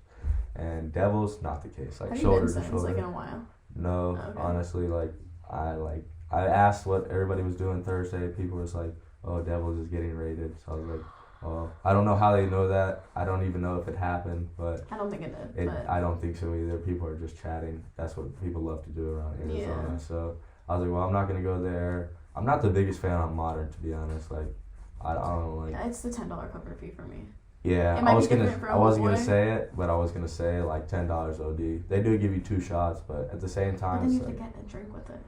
And Devils, not the case. Like shoulder to shoulder. Like in a while. No, honestly, I asked what everybody was doing Thursday. People was like, "Oh, Devils is getting raided." So I was like, "Oh, I don't know how they know that. I don't even know if it happened, but I don't think it did. I don't think so either. People are just chatting. That's what people love to do around Arizona." So I was like, "Well, I'm not gonna go there." I'm not the biggest fan on Modern, to be honest. Like, I don't know, like. Yeah, it's the $10 cover fee for me. Yeah, I wasn't gonna say it, but I was gonna say like $10 OD. They do give you 2 shots, but at the same time, but then you have to get a drink with it.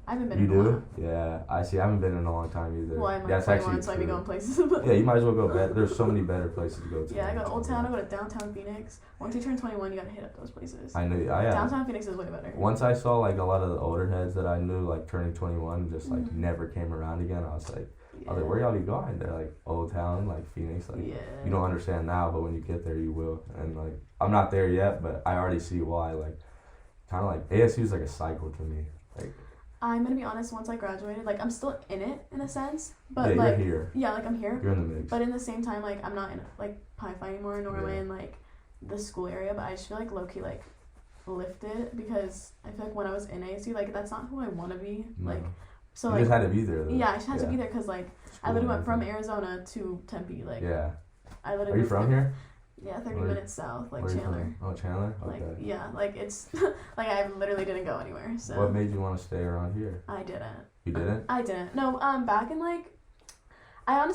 I haven't been. You do? Yeah, I see. I haven't been in a long time either. Well, I'm like 21, so I be going places. Yeah, you might as well go. There's so many better places to go to. Yeah, I go to Old Town. I go to downtown Phoenix. Once you turn 21, you gotta hit up those places. I know. Downtown Phoenix is way better. Once I saw like a lot of the older heads that I knew like turning 21, just like never came around again. I was like, where y'all be going? They're like Old Town, like Phoenix. Like you don't understand now, but when you get there, you will. And like I'm not there yet, but I already see why. Like kind of like ASU is like a cycle to me. Like. I'm gonna be honest, once I graduated, like I'm still in it in a sense, but yeah, like you're here. Yeah, like I'm here. You're in the mix. But in the same time, like I'm not in like Pi Phi anymore, nor am I in like the school area. But I just feel like low key like lifted, because I feel like when I was in ASU, like that's not who I want to be. No. Like so you just had to be there though. Yeah, I just had to be there because like I literally went from Arizona to Tempe. Like I literally. Are you from here? Yeah, 30 minutes south, like Chandler. Oh, Chandler? Okay. Like, yeah, like it's, like I literally didn't go anywhere, so. What made you want to stay around here? I didn't. You didn't? I didn't. No, back in like, I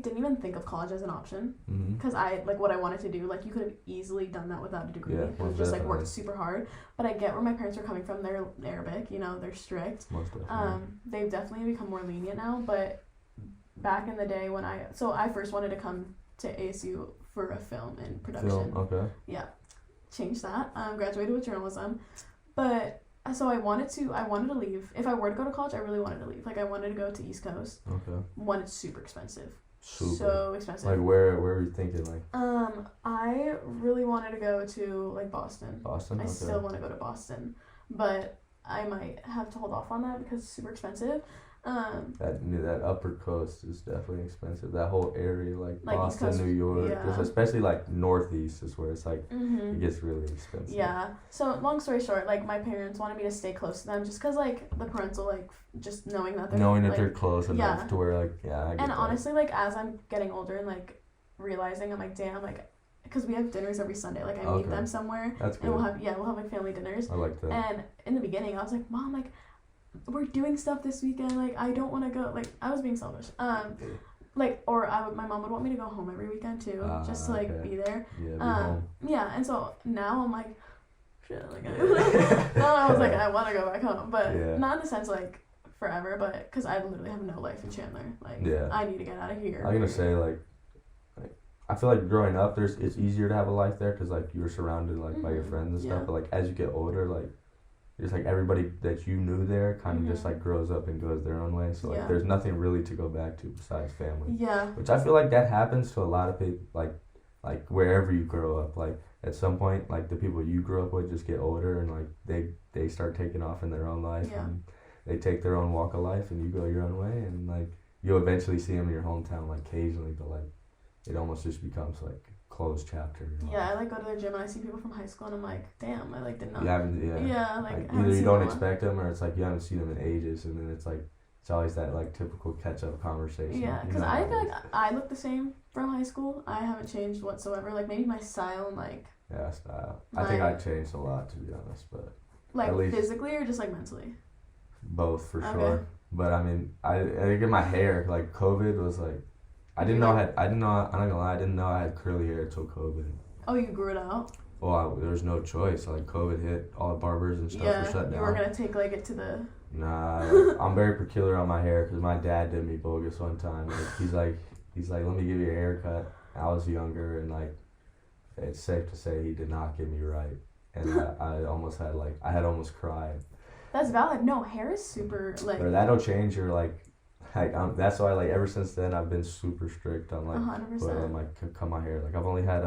didn't even think of college as an option, because what I wanted to do, like you could have easily done that without a degree, and just like worked super hard, but I get where my parents are coming from. They're Arabic, they're strict. Most definitely. They've definitely become more lenient now, but back in the day when I first wanted to come to ASU for a film and production. Okay. Yeah. Changed that. Graduated with journalism. But so I wanted to leave. If I were to go to college, I really wanted to leave. Like I wanted to go to East Coast. Okay. One, it's super expensive. Super. So expensive. Like where were you thinking like? I really wanted to go to like Boston. Boston? I still want to go to Boston. But I might have to hold off on that because it's super expensive. That upper coast is definitely expensive. That whole area, like Boston, Coast, New York, just especially like northeast is where it's like it gets really expensive. Yeah. So long story short, like my parents wanted me to stay close to them, just cause like the parental like just knowing that they're close enough to where like I get and that. honestly, like as I'm getting older and like realizing, I'm like damn, like because we have dinners every Sunday. Like I meet them somewhere. That's good. And we'll have like family dinners. I like that. And in the beginning, I was like, Mom, like. We're doing stuff this weekend, like I don't want to go, like I was being selfish, like or my mom would want me to go home every weekend too, just to like be there, and so now I'm like shit, like now I was like I want to go back home, but not in the sense like forever, but because I literally have no life in Chandler, like I need to get out of here. I'm gonna say like I feel like growing up, it's easier to have a life there because like you're surrounded like by your Mhm. friends and stuff. Yeah. But like as you get older, like it's like everybody that you knew there kind of just Mhm. like grows up and goes their own way. So like Yeah. there's nothing really to go back to besides family. Yeah. Which I feel like that happens to a lot of people. Like wherever you grow up, like at some point, like the people you grew up with just get older and like they start taking off in their own life Yeah. and they take their own walk of life and you go your own way and like you'll eventually see them in your hometown like occasionally, but like it almost just becomes like closed chapter. You know? Yeah, I like go to the gym and I see people from high school and I'm like, damn, I like did not. You haven't, Yeah, like, I haven't either you seen don't them. expect them or it's like you haven't seen them in ages, and then it's like it's always that like typical catch up conversation. Yeah, you because know, I feel like I look the same from high school. I haven't changed whatsoever. Like maybe my style and like style. I think I changed a lot to be honest, but at least physically or just like mentally. both for Okay. sure. But I mean, I get my hair like COVID was like I didn't know I'm not gonna lie, I didn't know I had curly hair until COVID. Oh, you grew it out? Well, there was no choice. Like COVID hit, all the barbers and stuff were shut down. You were gonna take like it to the. Nah, I'm very peculiar on my hair because my dad did me bogus one time. Like, he's like, let me give you a haircut. I was younger and like, it's safe to say he did not get me right, and I almost had almost cried. That's valid. No, hair is super like. But that'll change your like. That's why like ever since then I've been super strict on like 100%. like cut my hair. Like I've only had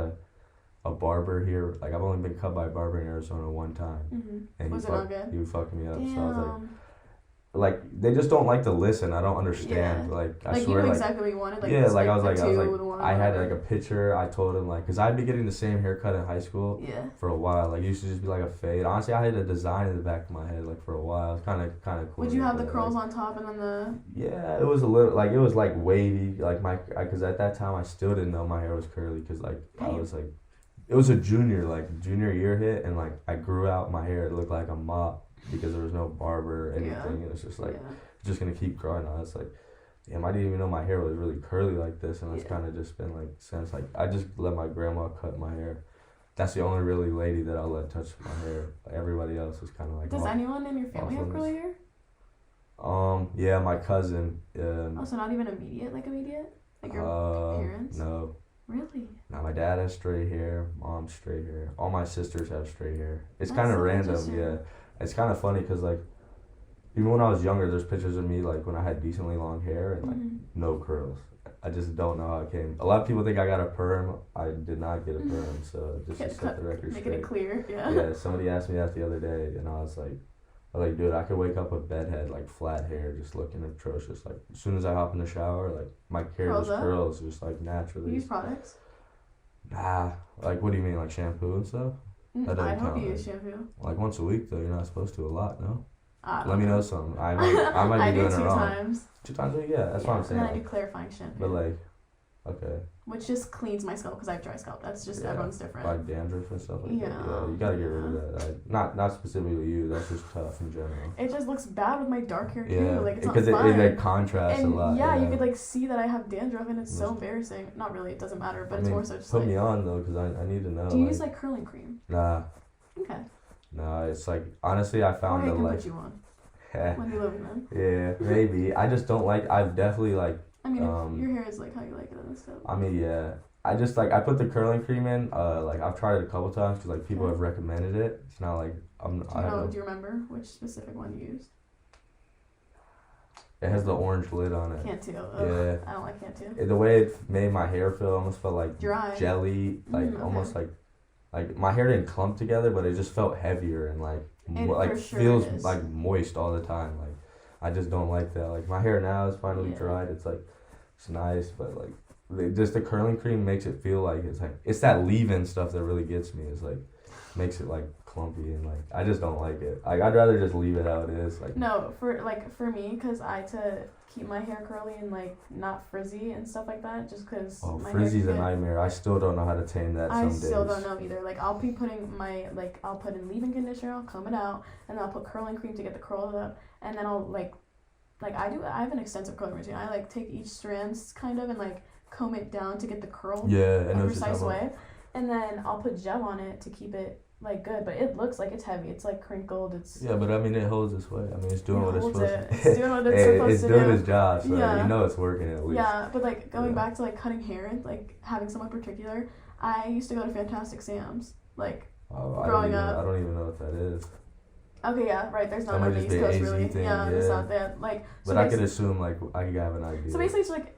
a barber here. Like I've only been cut by a barber in Arizona one time, and Was it not good? he was fucking me up. Damn. So I was like they just don't like to listen. I don't understand. Yeah. Like I Like swear, you knew like exactly what you wanted. Like yeah, this, like I was like I had whatever. like a picture. I told him like, cause I'd be getting the same haircut in high school Yeah. for a while. Like it used to just be like a fade. Honestly, I had a design in the back of my head like for a while. It's kind of cool. Would you have the but, curls like, on top and then the? Yeah, it was a little like it was like wavy. Like cause at that time I still didn't know my hair was curly. Cause like I was like, it was a junior year hit and like I grew out my hair. It looked like a mop because there was no barber or anything. It was just like. Just gonna keep growing on. It's like, damn, I didn't even know my hair was really curly like this, and it's kind of just been like since like I just let my grandma cut my hair. That's the only really lady that I'll let touch my hair. Like, everybody else is kind of like. Does anyone in your family have curly hair? Yeah, my cousin. So not even immediate, like your parents. No. Really? No, my dad has straight hair. Mom's straight hair. All my sisters have straight hair. It's That's kind of so random. Yeah, it's kind of funny because like. Even when I was younger, there's pictures of me like when I had decently long hair and like no curls. I just don't know how it came. A lot of people think I got a perm. I did not get a perm, so just to set the record straight. Making it clear, yeah. Yeah, somebody asked me that the other day, and I was like, dude, I could wake up with bedhead, like flat hair, just looking atrocious. Like as soon as I hop in the shower, like my hair just curls just like naturally. You use products? Nah, like what do you mean, like shampoo and stuff? I hope you use shampoo. Like once a week though. You're not supposed to a lot, no? Let me know something. I might be doing it wrong. 2 times. 2 times a week, yeah. That's what I'm saying. And then I do clarifying shampoo. But like, okay. Which just cleans my scalp because I have dry scalp. That's just everyone's different. Like dandruff and stuff like that. Yeah. Yeah, you gotta get rid of that. Not specifically you. That's just tough in general. It just looks bad with my dark hair too. Yeah, like it's because not fun. it contrasts a lot. Yeah, you could like see that I have dandruff and it's so embarrassing. Not really, it doesn't matter, but it's more so just put me on though, because I need to know. Do you use like curling cream? Nah. Okay. No, it's like honestly, I found I can like. Put you on. When you live with them. Yeah, maybe. I just don't like. I've definitely like. I mean, if your hair is like how you like it and stuff. I mean, yeah. I just like I put the curling cream in. Like I've tried it a couple times because like people have recommended it. It's not like I'm. Do you remember which specific one you used? It has the orange lid on it. Can't too. Yeah. I don't like can't too. The way it made my hair feel almost felt like dry, jelly, like almost like my hair didn't clump together, but it just felt heavier and feels like moist all the time. Like I just don't like that. Like my hair now is finally dried. It's like it's nice, but like just the curling cream makes it feel like it's that leave-in stuff that really gets me. It's like makes it like clumpy and like I just don't like it. Like I'd rather just leave it how it is. Like no, for me, because I to keep my hair curly and like not frizzy and stuff like that, just because. Oh, frizzy's a nightmare. I still don't know how to tame that. Some days. I still don't know either. Like I'll be putting I'll put in leave-in conditioner, I'll comb it out, and then I'll put curling cream to get the curls up, and then I'll like I have an extensive curling routine. I like take each strand kind of and like comb it down to get the curl. Yeah, in a precise way. And then I'll put gel on it to keep it like good, but it looks like it's heavy. It's like crinkled. It's Yeah, but I mean it holds its weight. I mean it's doing what it's supposed to. It's doing what it's Hey, supposed it's to doing do. its job, so Yeah. you know it's working at least. Yeah, but like going back to like cutting hair, like having someone particular, I used to go to Fantastic Sam's, like growing up. I don't even know what that is. Okay, yeah, right. There's not That on might the just East be an Coast, AZ really. thing, Yeah, it's yeah. not that. Like, But I could assume like I could have an idea. so basically, it's like,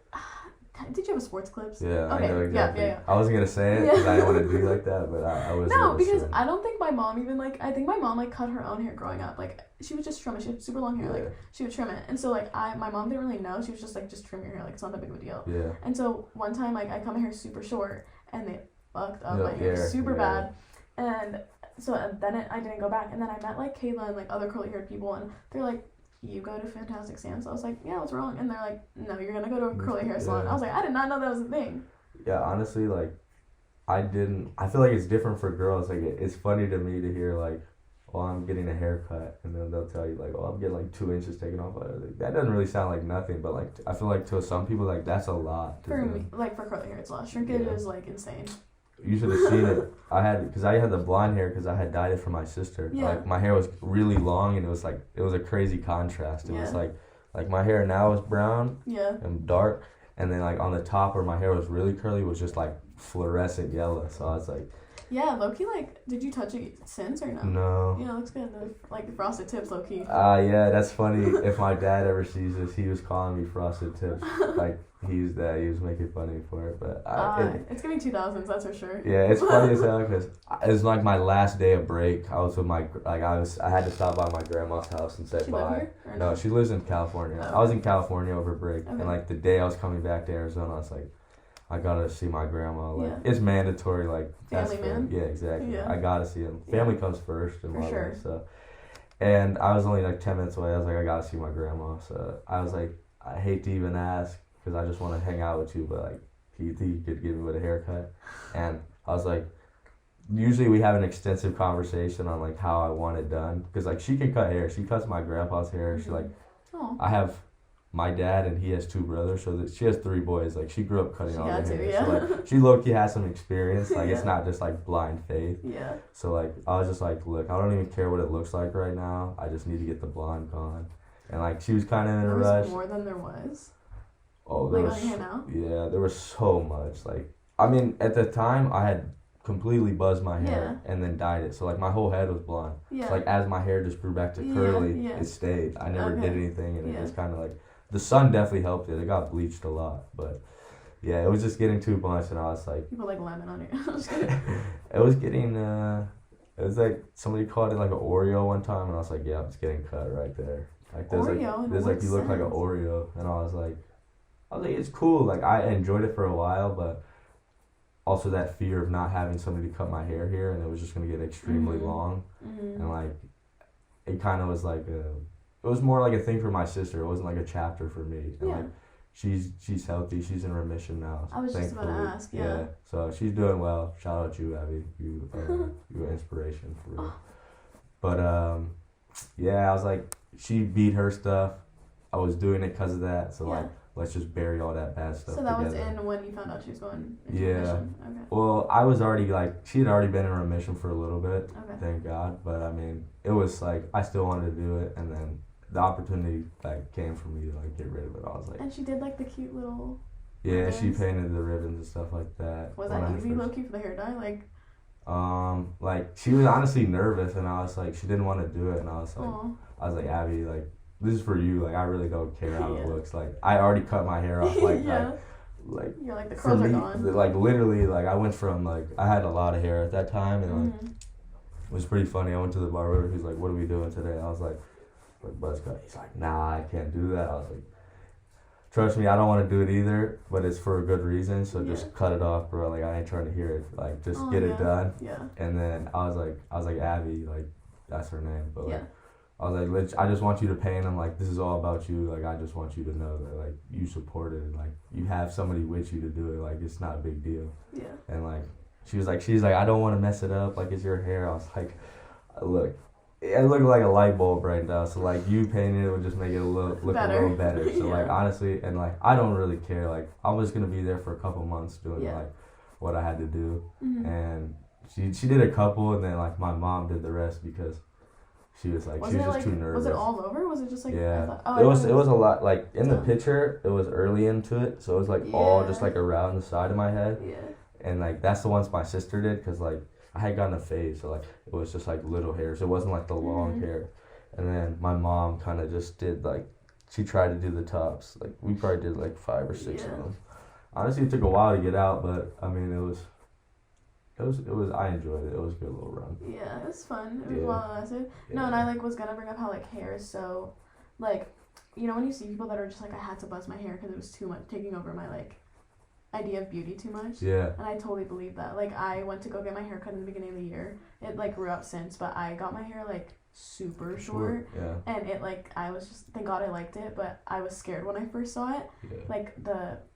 did you have a sports clips? Yeah, Okay, I know exactly. Yeah. I wasn't gonna say it because I didn't want to be like that, but I was. No, because I don't think my mom even like. I think my mom like cut her own hair growing up. Like she would just trim it. She had super long hair. Yeah. Like she would trim it, and so like my mom didn't really know. She was just like, just trim your hair. Like it's not that big of a deal. Yeah. And so one time like I cut my hair super short, and they fucked up my Yeah, hair super yeah. bad, and so then I didn't go back, and then I met like Kayla and like other curly haired people, and they're like, you go to Fantastic Sam's? I was like, yeah, what's wrong? And they're like, no, you're gonna go to a curly hair salon. Yeah. I was like, I did not know that was a thing. Yeah, honestly, like, I feel like it's different for girls. Like, it's funny to me to hear, like, oh, I'm getting a haircut. And then they'll tell you, like, oh, I'm getting, like, 2 inches taken off. Like, that doesn't really sound like nothing. But, like, I feel like to some people, like, that's a lot. For me, like, for curly hair, it's a lot. Shrinkage Yeah. is, like, insane. You should have seen it. I had the blonde hair because I had dyed it for my sister. Yeah. Like, my hair was really long, and it was a crazy contrast. It was, like, my hair now is brown and dark. And then, like, on the top where my hair was really curly was just, like, fluorescent yellow. So I was like... Yeah, low-key, like, did you touch it since or no? No. Yeah, it looks good. The frosted tips, low-key. Yeah, that's funny. If my dad ever sees this, he was calling me frosted tips. Like, he was making fun of me for it. But it's giving 2000s, that's for sure. Yeah, it's funny as hell because it was like my last day of break. I was with I had to stop by my grandma's house and say She bye. live here? Or No, she lives in California. Oh. I was in California over break, Okay. and like the day I was coming back to Arizona, I was like, I gotta see my grandma. Like, Yeah. it's mandatory. Like, Family man? Yeah, exactly. Yeah. I gotta see him. Family comes first in For my sure. life. So, and I was only like 10 minutes away. I was like, I gotta see my grandma. So I was like, I hate to even ask because I just want to hang out with you, but like, do you think you could give me with a haircut? And I was like, usually we have an extensive conversation on like how I want it done because like she can cut hair. She cuts my grandpa's hair. She like, I have my dad and he has 2 brothers, so that she has 3 boys. Like she grew up cutting all their hair. Yeah. So like she low-key has some experience. Like it's Yeah. not just like blind faith. Yeah. So like I was just like, look, I don't even care what it looks like right now. I just need to get the blonde gone. And like she was kind of in a There was rush. more than there was. Oh, there Like was on your hair now? yeah, there was so much. Like I mean, at the time I had completely buzzed my hair and then dyed it. So like my whole head was blonde. Yeah. So like as my hair just grew back to curly, Yeah. it stayed. I never did Okay. anything, and Yeah. it was kind of like the sun definitely helped it. It got bleached a lot, but yeah, it was just getting too much, and I was like, You put like lemon on your. I'm just kidding. it was getting it was like somebody called it like an Oreo one time, and I was like, yeah, it's getting cut right there. Like Oreo? In there's what like you look like an sense? Oreo, and I was like, it's cool. Like I enjoyed it for a while, but also that fear of not having somebody to cut my hair here, and it was just gonna get extremely long, and like it kind of was like it was more like a thing for my sister. It wasn't like a chapter for me. And like she's healthy. She's in remission now. I was just about to thankfully. ask, yeah. So she's doing well. Shout out to you, Abby. You you were inspiration for real. But yeah, I was like, she beat her stuff. I was doing it because of that. So like, let's just bury all that bad stuff. So that was together. in when you found out she was going into Yeah. remission? Okay. Well, I was already like, she had already been in remission for a little bit. Okay. Thank God. But I mean, it was like I still wanted to do it, and then the opportunity like came for me to like get rid of it. I was like, And she did like the cute little. yeah, she ribbons? painted the ribbons and stuff like that. Was when that I easy, first- low key, for the hair dye? like she was honestly nervous, and I was like, she didn't want to do it, and I was like, Aw. Abby, like this is for you. Like I really don't care how Yeah. it looks. Like I already cut my hair off. Like Yeah. like You're like the for curls are me, gone. like literally, like I went from like I had a lot of hair at that time, and like Mhm. it was pretty funny. I went to the barber. He's like, "What are we doing today?" I was like buzz cut. He's like, "Nah, I can't do that." I was like, "Trust me, I don't want to do it either, but it's for a good reason. So Yeah. just cut it off, bro. Like I ain't trying to hear it. Like just Oh, get yeah. it done." Yeah. And then I was like Abby, like that's her name, but like Yeah. I was like, I just want you to paint them. Like this is all about you. Like I just want you to know that like you support it, and like you have somebody with you to do it. Like it's not a big deal. Yeah. And like she's like, I don't want to mess it up. Like it's your hair. I was like, look, it looked like a light bulb right now. So like you painting it would just make it look a little better. So like Yeah. honestly, and like I don't really care. Like I was gonna be there for a couple months doing Yeah. like what I had to do, Mhm. and she did a couple, and then like my mom did the rest because she was like too nervous. Was it all over? Or was it just like yeah? It was a lot. Like in the picture, it was early into it, so it was like all just like around the side of my head. Yeah. And like that's the ones my sister did because like I had gotten a fade, so like it was just like little hairs. It wasn't like the long hair. And then my mom kind of just did like she tried to do the tops. Like we probably did like 5 or 6 of them. Honestly, it took a while to get out, but I mean it was. I enjoyed it. It was a good little run. Yeah, it was fun. It was well lasted. No, and I like was gonna bring up how like hair is so, like, you know when you see people that are just like I had to buzz my hair because it was too much taking over my like idea of beauty too much. Yeah. And I totally believe that. Like I went to go get my hair cut in the beginning of the year. It like grew out since, but I got my hair like super short. Yeah. And it like I was just thank God I liked it, but I was scared when I first saw it. Yeah. Like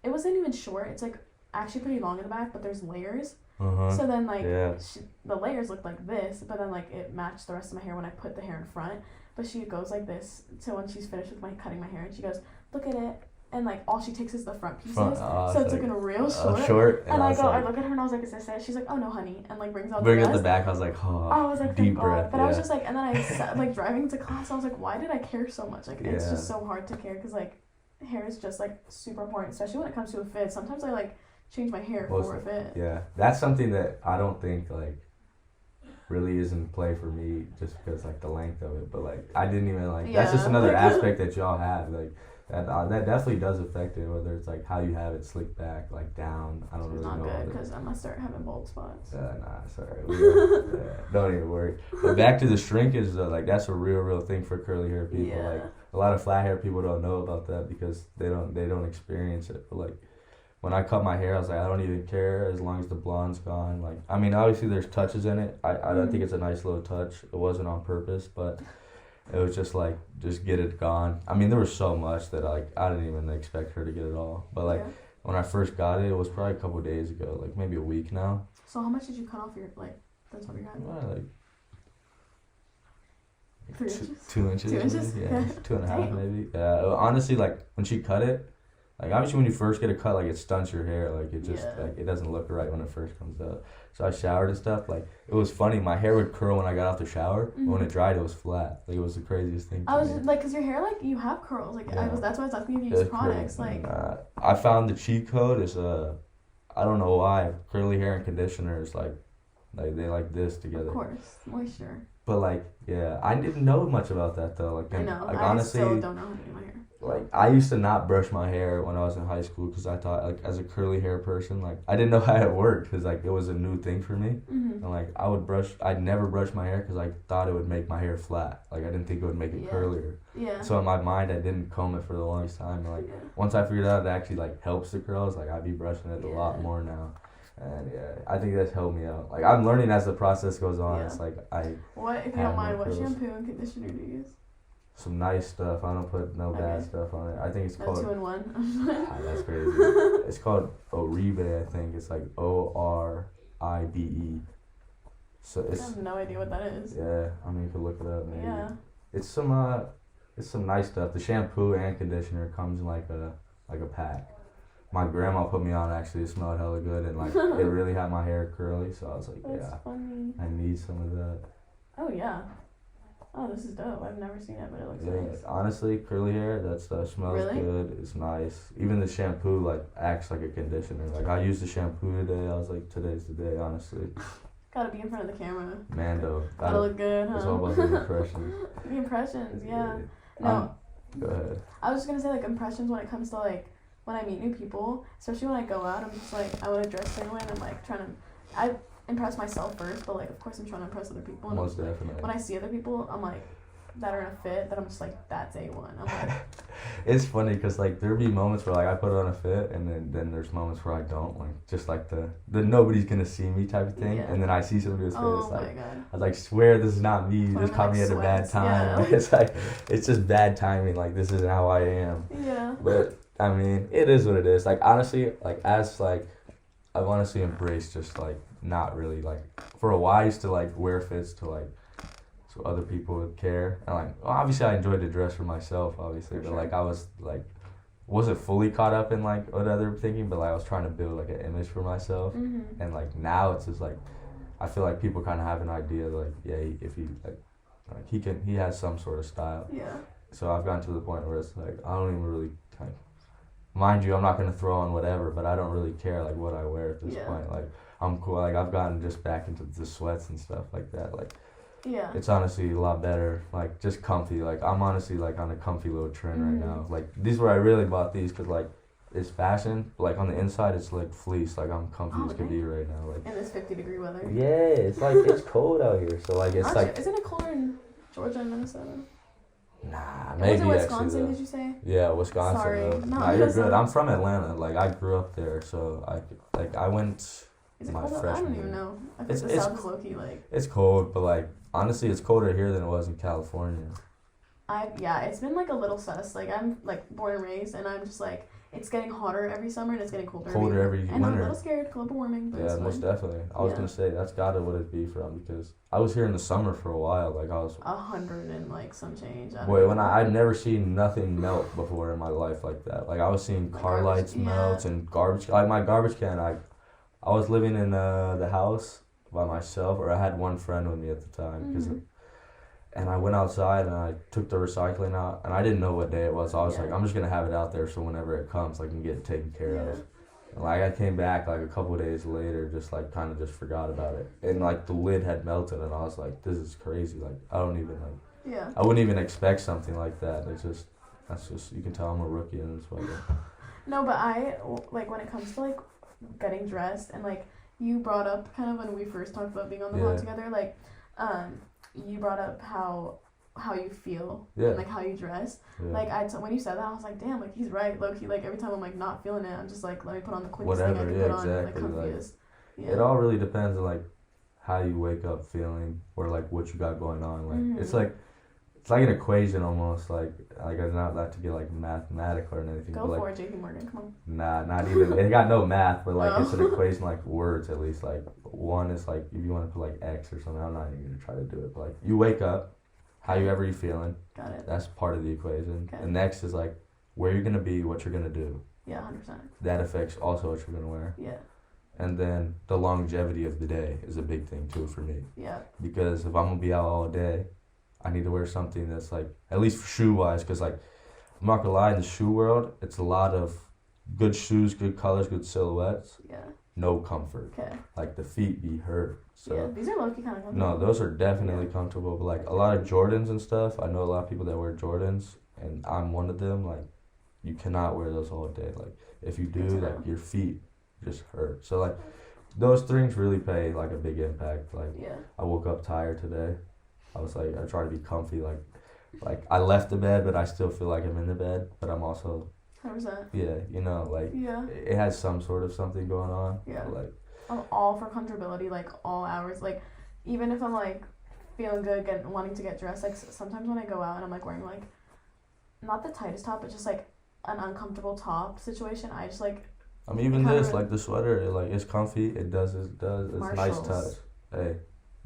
it wasn't even short. It's like actually pretty long in the back, but there's layers. Uh-huh. So then, like, the layers looked like this, but then, like, it matched the rest of my hair when I put the hair in front. But she goes like this, so when she's finished with cutting my hair, and she goes, look at it. And, like, all she takes is the front pieces. So it's looking real short. And I look at her, and I was like, is this it? She's like, oh, no, honey. And, like, brings out the rest. The back, I was like, oh, I was like, deep breath. But I was just like, and then I sat, like, driving to class, I was like, why did I care so much? Like, it's just so hard to care, because, like, hair is just, like, super important, especially when it comes to a fit. Sometimes I, like, change my hair for a fit. Yeah, that's something that I don't think like really is in play for me just because like the length of it. But like I didn't even like that's just another aspect that y'all have like that definitely does affect it. Whether it's like how you have it slicked back, like down. I don't really know. Not good because I'm gonna start having bald spots. Nah, sorry. Don't even worry. But back to the shrinkage though, like that's a real thing for curly hair people. Yeah. Like a lot of flat hair people don't know about that because they don't experience it. But like. When I cut my hair, I was like, I don't even care as long as the blonde's gone. Like, I mean, obviously there's touches in it. I don't think it's a nice little touch. It wasn't on purpose, but it was just like, just get it gone. I mean, there was so much that like I didn't even expect her to get it all. But like when I first got it, it was probably a couple of days ago, like maybe a week now. So how much did you cut off your that's what you had? Like 3 inches? 2 inches. 2 inches? Maybe. Yeah, 2.5 maybe. Yeah, honestly, like when she cut it. Like, obviously, when you first get a cut, like, it stunts your hair. Like, it just, like, it doesn't look right when it first comes out. So I showered and stuff. Like, it was funny. My hair would curl when I got off the shower. But when it dried, it was flat. Like, it was the craziest thing to me. Just, like, because your hair, like, you have curls. Like, that's why I was asking if you use products. Like, I found the cheat code is, I don't know why, curly hair and conditioners, like they like this together. Of course. Moisture. But, like, yeah, I didn't know much about that, though. Like, I know. Like, I honestly, still don't know how to do my hair. Like, I used to not brush my hair when I was in high school because I thought, like, as a curly hair person, like, I didn't know how it worked because, like, it was a new thing for me. And, like, I'd never brush my hair because I thought it would make my hair flat. Like, I didn't think it would make it curlier. Yeah. So, in my mind, I didn't comb it for the longest time. And, like, once I figured out it actually, like, helps the curls, like, I'd be brushing it a lot more now. And, I think that's helped me out. Like, I'm learning as the process goes on. It's like, What, if you don't mind, what shampoo and conditioner do you use? Some nice stuff. I don't put no bad stuff on it. I think it's called 2-in-1. That's crazy. It's called Oribe. I think it's like ORIBE. So it's. I have no idea what that is. Yeah, I mean you can look it up. Maybe. Yeah. It's some nice stuff. The shampoo and conditioner comes in like a pack. My grandma put me on. Actually, it smelled hella good and like it really had my hair curly. So I was like, That's funny. I need some of that. Oh yeah. Oh, this is dope. I've never seen it, but it looks nice. Honestly, curly hair, that stuff smells good. It's nice. Even the shampoo, like, acts like a conditioner. Like, I used the shampoo today. I was like, today's the day, honestly. Gotta be in front of the camera. Mando. Gotta look good, huh? It's all about the impressions. The impressions, yeah. No. Go ahead. I was just gonna say, like, impressions when it comes to, like, when I meet new people, especially when I go out, I'm just, like, I want to dress a certain way, and I'm, like, I impress myself first, but, like, of course I'm trying to impress other people. And Most definitely. When I see other people, I'm, like, that are in a fit, that I'm just, like, that's A1. I'm, like... It's funny, because, like, there'll be moments where, like, I put on a fit, and then there's moments where I don't, like, just, like, the nobody's gonna see me type of thing, and then I see somebody's fit, it's like, I was like, swear this is not me, you just caught me at a bad time. Yeah. It's, like, it's just bad timing, like, this isn't how I am. Yeah. But, I mean, it is what it is. Like, honestly, like, I've honestly embraced just, like, not really, like, for a while I used to, like, wear fits to, like, so other people would care. And, like, well, obviously I enjoyed to dress for myself, obviously, but, like, I was, like, wasn't fully caught up in, like, what other were thinking, but, like, I was trying to build, like, an image for myself. And, like, now it's just, like, I feel like people kind of have an idea like, yeah, if he he has some sort of style. Yeah. So I've gotten to the point where it's like I don't even really like, mind you, I'm not gonna throw on whatever, but I don't really care like what I wear at this point. Like I'm cool. Like I've gotten just back into the sweats and stuff like that. Like it's honestly a lot better. Like just comfy. Like I'm honestly like on a comfy little trend right now. Like these where I really bought these because like it's fashion. But, like on the inside it's like fleece. Like I'm comfy as can be right now. Like in this 50-degree weather. Yeah, it's like it's cold out here. So like it's actually, like. Isn't it colder in Georgia and Minnesota? Nah, maybe was it Wisconsin? Did you say? Yeah, Wisconsin. Sorry, nah, you're good. I'm from Atlanta. Like I grew up there, so I went. Is it cold? I don't even know. I think the South is low key like. It's cold, but like honestly, it's colder here than it was in California. It's been like a little sus. Like I'm like born and raised, and I'm just like it's getting hotter every summer and it's getting colder every winter. And I'm a little scared, global warming. But yeah, most definitely. I was gonna say that's gotta what it'd be from because I was here in the summer for a while. Like I was 100 and like some change. I've never seen nothing melt before in my life like that. Like I was seeing car lights melt and garbage. Like my garbage can. I was living in the house by myself, or I had one friend with me at the time and I went outside and I took the recycling out and I didn't know what day it was. I was like, I'm just gonna have it out there so whenever it comes, I can get it taken care of. And like I came back like a couple of days later, just like kind of just forgot about it, and like the lid had melted, and I was like, this is crazy. Like I don't even like. I wouldn't even expect something like that. That's just you can tell I'm a rookie in this weather. No, but I like when it comes to like getting dressed and like you brought up kind of when we first talked about being on the vlog together, like you brought up how you feel and like how you dress. Like when you said that, I was like, damn, like he's right, low key. Like every time I'm like not feeling it, I'm just like, let me put on the quickest thing I can put on, and like comfiest. It all really depends on like how you wake up feeling or like what you got going on. Like it's like an equation almost. Like I'm not to get like mathematical or anything. Go for it, JP Morgan. Come on. Nah, not even. It got no math, but like it's an equation like words at least. Like one is like if you want to put like X or something. I'm not even gonna try to do it. But like you wake up, however you feeling. Got it. That's part of the equation. Okay. And next is like where you're gonna be, what you're gonna do. Yeah, 100%. That affects also what you're gonna wear. Yeah. And then the longevity of the day is a big thing too for me. Yeah. Because if I'm gonna be out all day, I need to wear something that's like, at least shoe wise, because like, I'm not gonna lie, in the shoe world, it's a lot of good shoes, good colors, good silhouettes. Yeah. No comfort. Okay. Like the feet be hurt. So these are low-key kind of comfortable. No, those are definitely comfortable. But like a lot of Jordans and stuff, I know a lot of people that wear Jordans, and I'm one of them. Like, you cannot wear those all day. Like, if you do, like your feet just hurt. So like, those things really pay like a big impact. Like, I woke up tired today. I was like, I try to be comfy. Like I left the bed, but I still feel like I'm in the bed. But I'm also. 100%. Yeah, you know, like. Yeah. It has some sort of something going on. Yeah. Like. I'm all for comfortability, like all hours. Like, even if I'm like feeling good, wanting to get dressed. Like sometimes when I go out and I'm like wearing like, not the tightest top, but just like an uncomfortable top situation. I just like. I mean, even this, like the sweater, it's comfy. It does. It's a nice touch. Hey.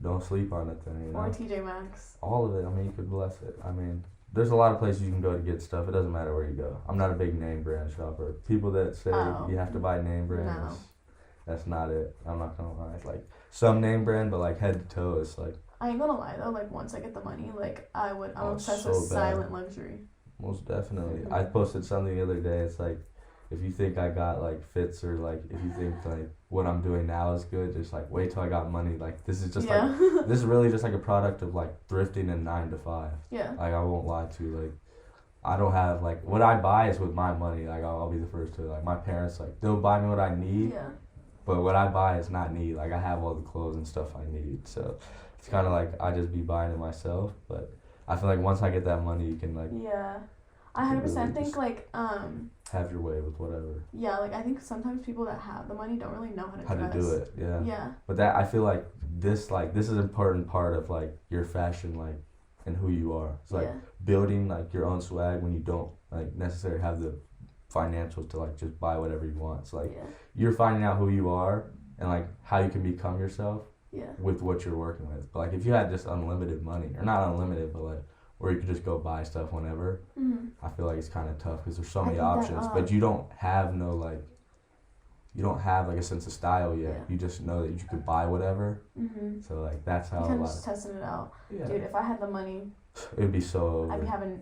Don't sleep on it then, you know. Or TJ Maxx. All of it. I mean, you could bless it. I mean, there's a lot of places you can go to get stuff. It doesn't matter where you go. I'm not a big name brand shopper. People that say you have to buy name brands, that's not it. I'm not gonna lie. It's like some name brand, but like head to toe, it's like. I ain't gonna lie though. Like once I get the money, like I'm obsessed with silent luxury. Most definitely. I posted something the other day. It's like, if you think I got like fits or like if you think like what I'm doing now is good, just like wait till I got money. Like this is just like this is really just like a product of like thrifting and 9 to 5. Yeah. Like I won't lie to you. Like I don't have like what I buy is with my money. Like I'll be the first to like my parents like they'll buy me what I need. Yeah. But what I buy is not need. Like I have all the clothes and stuff I need. So it's kind of like I just be buying it myself. But I feel like once I get that money, you can like. Yeah. I 100% think like have your way with whatever. Yeah, like I think sometimes people that have the money don't really know how to dress. To do it. Yeah. Yeah. But that I feel like this is an important part of like your fashion like and who you are. It's like building like your own swag when you don't like necessarily have the financials to like just buy whatever you want. It's like you're finding out who you are and like how you can become yourself with what you're working with. But like if you had just unlimited money, or not unlimited, but like where you could just go buy stuff whenever, I feel like it's kind of tough because there's so many options, but you don't have no like you don't have like a sense of style yet. Yeah. You just know that you could buy whatever. Mm-hmm. So like that's how You a kind of lot. just testing it out. Yeah. Dude, if I had the money, It'd be so over. I'd be having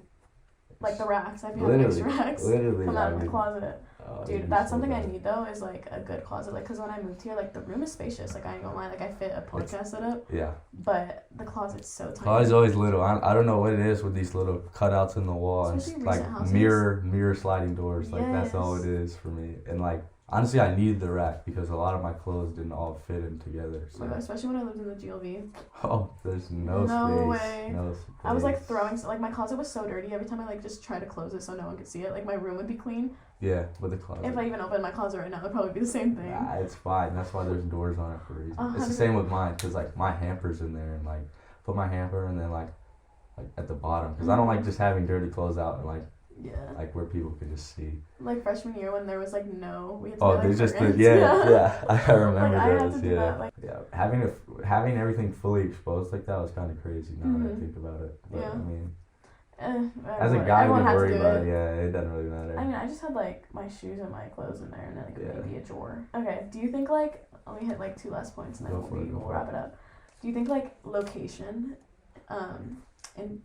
like the racks. I'd be having extra racks Literally. come out of my closet. Oh, Dude, that's something I need though, is like a good closet. Like, cause when I moved here, like the room is spacious. Like I ain't gonna lie, like I fit a podcast setup. Yeah. But the closet's so tiny. Closet's always little. I don't know what it is with these little cutouts in the wall and Especially like recent houses. mirror sliding doors. Like that's all Yes. it is for me. And like honestly, I need the rack because a lot of my clothes didn't all fit in together. Oh So. my God, especially when I lived in the GLV. Oh, there's no No space. way. No space. I was like throwing, like my closet was so dirty. Every time I like just try to close it so no one could see it, like my room would be clean. Yeah, with the closet. If I even opened my closet right now, it'd probably be the same thing. Nah, it's fine. That's why there's doors on it for a reason. It's the 100. same with mine because like my hamper's in there and like put my hamper and then like at the bottom because I don't like just having dirty clothes out and Yeah. like where people could just see. Like freshman year when there was like we had to Oh, buy, like, they just curtains. yeah. I remember Like, I had those. to do Yeah, that, like- yeah. Having everything fully exposed like that was kind of crazy. Now that I Mhm. think about it. But Yeah. I mean, as a Everyone- guy, everyone we had to worry do about it. it. Yeah, it doesn't really matter. I mean, I just had like my shoes and my clothes in there, and then like Yeah. maybe a drawer. Okay, do you think like let me hit like 2 last points, and then Go for it, go we'll for wrap it up. Do you think like location, and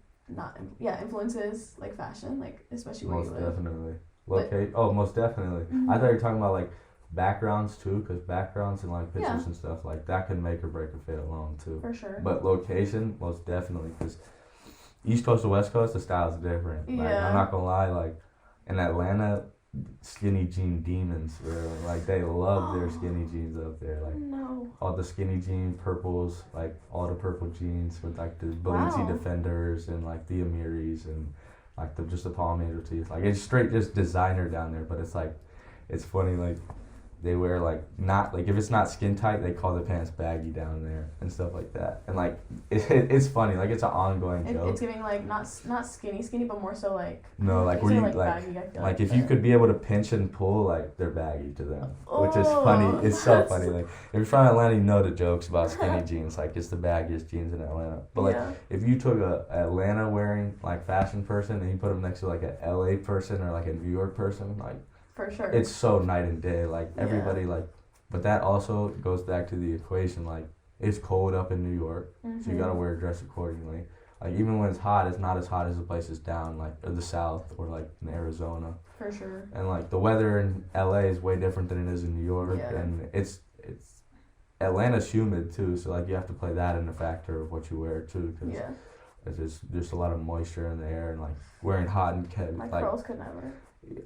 influences like fashion, like especially where Most you live? definitely. Locate. Oh, most definitely. Mhm. I thought you were talking about like backgrounds too, because backgrounds and like pictures Yeah. and stuff like that can make or break a fit alone too. For sure. But location, most definitely, because East Coast to West Coast, the style's different. Like, Yeah. I'm not gonna lie, like in Atlanta, skinny jean demons, bro. Like they love their skinny jeans up there. Like No. all the skinny jean purples, like all the purple jeans with like the Balenci Wow. Defenders and like the Amiris and like just the Palm Angel tees. Like it's straight just designer down there, but it's like it's funny like they wear like not like if it's not skin tight, they call the pants baggy down there and stuff like that. And like it's funny, like it's an ongoing joke. It's giving like not skinny, but more so like No, like you where say, you like, like baggy, I feel like if you could be able to pinch and pull, like they're baggy to them, which is funny. Oh, It's so that's- funny. Like if you're from Atlanta, you know the jokes about skinny jeans. Like it's the baggiest jeans in Atlanta. But like yeah. if you took a Atlanta wearing like fashion person and you put them next to like a LA person or like a New York person, like For sure. it's so night and day. Like Yeah. everybody like, but that also goes back to the equation. Like it's cold up in New York, so you gotta wear a dress accordingly. Like even when it's hot, it's not as hot as the places down like or the South or like in Arizona. For sure. And like the weather in LA is way different than it is in New York, Yeah. and it's Atlanta's humid too, so like you have to play that in the factor of what you wear too, because Yeah. there's a lot of moisture in the air, and like wearing hot and My like curls could never.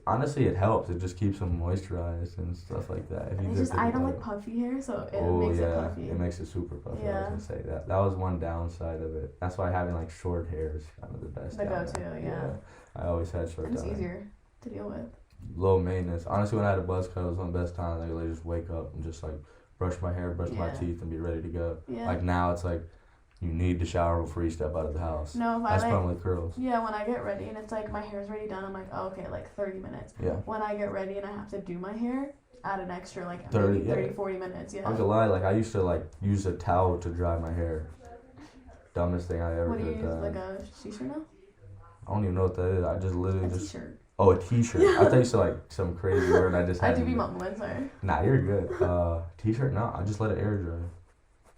honestly it helps. It just keeps them moisturized and stuff like that. If you It's just just I think don't about like puffy hair, so it Oh makes yeah, it puffy. it makes it super puffy. I Yeah. was gonna say that was one downside of it. That's why having like short hair is kind of the best. The down go-to, there. yeah. I always had short And it's down there. easier to deal with. Low maintenance. Honestly, when I had a buzz cut, it was one of the best times. Like, I just wake up and just like brush my hair, brush my Yeah. teeth, and be ready to go. Yeah. Like now, it's like you need to shower before you step out of the house. No, if I That's like, fun with curls. yeah, when I get ready and it's like my hair's already done, I'm like, oh, okay, like 30 minutes. Yeah. When I get ready and I have to do my hair, add an extra like 30, maybe yeah. 30, 40 minutes. Yeah. I'm gonna lie, like I used to like use a towel to dry my hair. Dumbest thing I ever What do you could use? have Like done. a t-shirt now? I don't even know what that is. I just literally A just t-shirt. a t-shirt. I thought you said like some crazy word. I just I had. do be mumbling, sorry. Nah, you're good. T-shirt? No, I just let it air dry.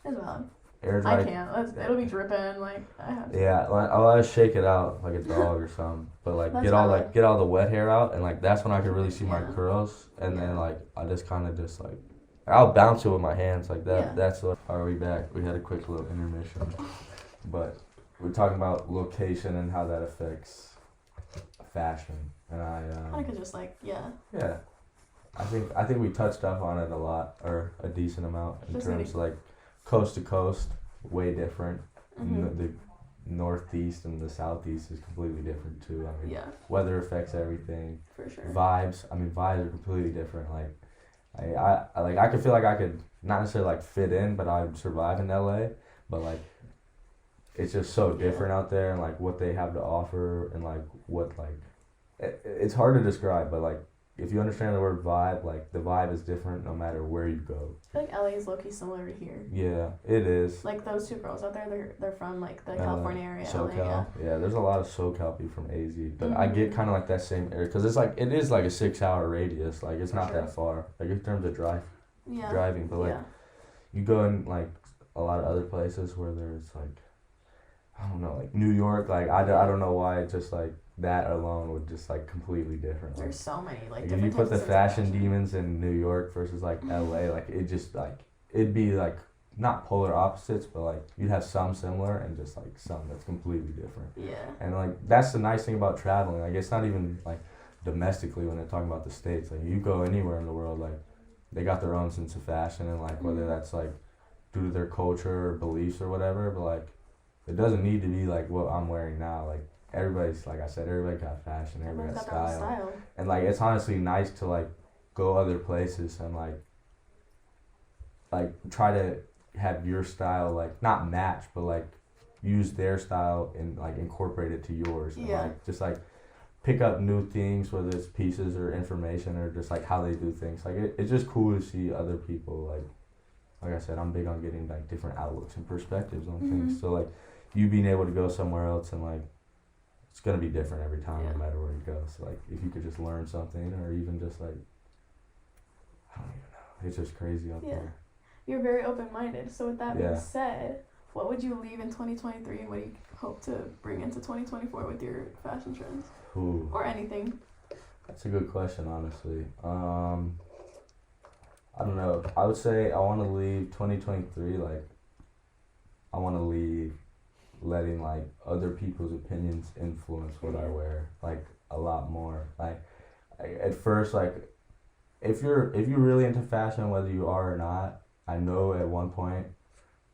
As well. Air dry. I can't. It'll be dripping. Like I have to. Yeah, like, I'll shake it out like a dog or something, but like That's get all valid. get all the wet hair out, and like that's when I could really see my Yeah. curls, and then Yeah. like I just kind of just like I'll bounce it with my hands like that. Yeah. That's what. Are we back? We had a quick little intermission, but we're talking about location and how that affects fashion, and I could just like yeah. yeah, I think we touched up on it a lot or a decent amount in Just terms maybe- of like coast to coast, way different. Mhm. The northeast and the southeast is completely different too. I mean, Yeah, weather affects everything. for sure. Vibes are completely different. Like, I could feel like I could not necessarily like fit in, but I'd survive in LA. But like, it's just so different out there, and like what they have to offer, and like what like, it's hard to describe. But like, if you understand the word vibe, like the vibe is different no matter where you go. I feel like LA is low-key similar to here. Yeah, it is. Like those two girls out there, they're from like the California area. SoCal. LA, yeah, there's a lot of SoCal people from AZ, but I get kind of like that same area because it is like a 6-hour radius. Like it's not that far. Like in terms of driving, but like you go in like a lot of other places where there's like, I don't know, like New York. Like I don't know why it's just like. That alone would just like completely different. There's so many like if you put the fashion demons in New York versus like LA, like it just like it'd be like not polar opposites, but like you'd have some similar and just like some that's completely different. Yeah. And like that's the nice thing about traveling. Like it's not even like domestically when they're talking about the States. Like you go anywhere in the world, like they got their own sense of fashion and like whether that's like due to their culture or beliefs or whatever, but like it doesn't need to be like what I'm wearing now. Like everybody's, like I said, everybody got fashion, everybody got style. And like it's honestly nice to like go other places and like try to have your style like not match but like use their style and like incorporate it to yours and like just like pick up new things, whether it's pieces or information or just like how they do things. Like it's just cool to see other people like I said, I'm big on getting like different outlooks and perspectives on things. So like you being able to go somewhere else and like it's gonna be different every time, no matter where you go. So like, if you could just learn something, or even just like, I don't even know. It's just crazy out there. You're very open-minded. So with that being said, what would you leave in 2023, and what do you hope to bring into 2024 with your fashion trends? Ooh. Or anything? That's a good question, honestly. I don't know. I would say I want to leave 2023 like. I want to leave. Letting like other people's opinions influence what I wear like a lot more. Like at first, like if you're really into fashion, whether you are or not, I know at one point,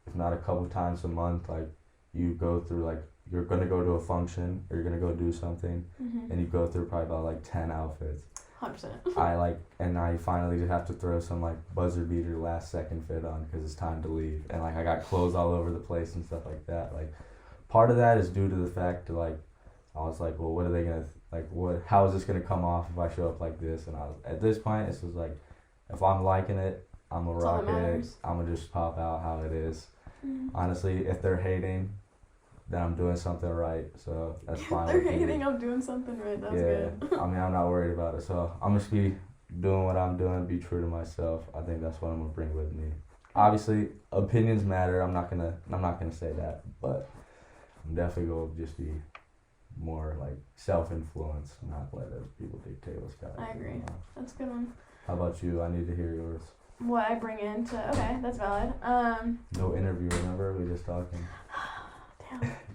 if not a couple times a month, like you go through like you're gonna go to a function or you're gonna go do something, and you go through probably about like 10 outfits. 100%. I finally just have to throw some like buzzer beater last second fit on because it's time to leave, and like I got clothes all over the place and stuff like that. Like part of that is due to the fact that like I was like, well, what are they gonna how is this gonna come off if I show up like this? And at this point it's just like if I'm liking it, I'm gonna rock it. I'm gonna just pop out how it is. Honestly, if they're hating, then I'm doing something right, so that's fine. If they're hating, I'm doing something right. That's good. I mean, I'm not worried about it, so I'm just be doing what I'm doing, be true to myself. I think that's what I'm gonna bring with me. Obviously, opinions matter. I'm not gonna say that, but I'm definitely going to just be more like self-influenced, not let other people dictate what's got. I agree. That's a good one. How about you? I need to hear yours. What I bring into that's valid. No interview, remember? We just talking.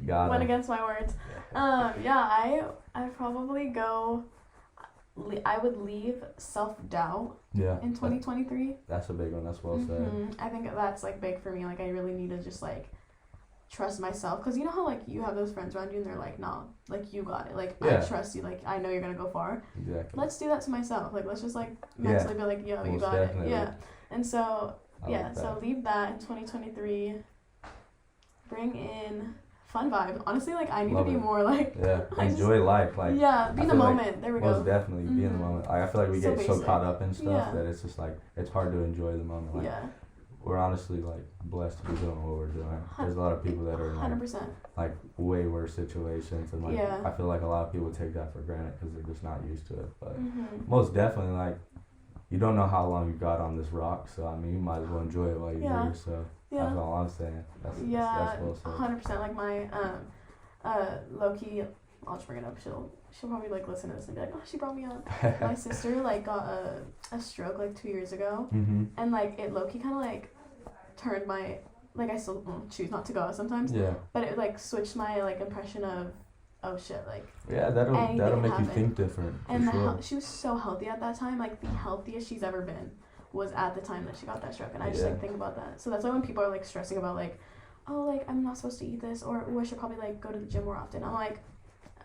Damn. Went against my words. I probably go. I would leave self-doubt. In 2023. That's a big one. That's well said. I think that's like big for me. Like I really need to just like. Trust myself, because you know how like you have those friends around you and they're like, no, like you got it, like I trust you, like I know you're gonna go far. Exactly. Let's do that to myself. Like let's just like mentally be like, yo, you got definitely. It. And so so leave that in 2023. Bring in fun vibes. Honestly, like I need to be more like enjoy life, like be in the moment. Like, there we go. Most definitely be in the moment. Like, I feel like we get so caught up in stuff that it's just like it's hard to enjoy the moment. Like, we're honestly like blessed to be doing what we're doing. There's a lot of people that are in 100%. Like way worse situations, and like I feel like a lot of people take that for granted because they're just not used to it. But most definitely, like you don't know how long you got on this rock, so I mean you might as well enjoy it while you're here. So that's all I'm saying. That's well said. 100%. Like my low key, I'll just bring it up. She'll probably like listen to this and be like, oh, she brought me up. My sister like got a stroke like 2 years ago, and like it low key kind of like turned my like I still choose not to go sometimes. But it like switched my like impression of oh shit like that'll make you think different. And she was so healthy at that time, like the healthiest she's ever been was at the time that she got that stroke, and I just like think about that. So that's why when people are like stressing about like oh like I'm not supposed to eat this or I should probably like go to the gym more often, I'm like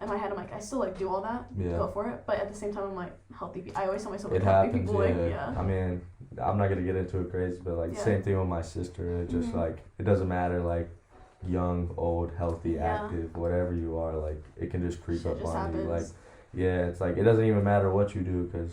in my head I'm like I still like do all that, go for it, but at the same time I'm like healthy. I always tell myself like, healthy people like I mean I'm not gonna get into it crazy, but like same thing with my sister. It just like it doesn't matter like young, old, healthy, active, whatever you are, like it can just creep up on you. Like it's like it doesn't even matter what you do because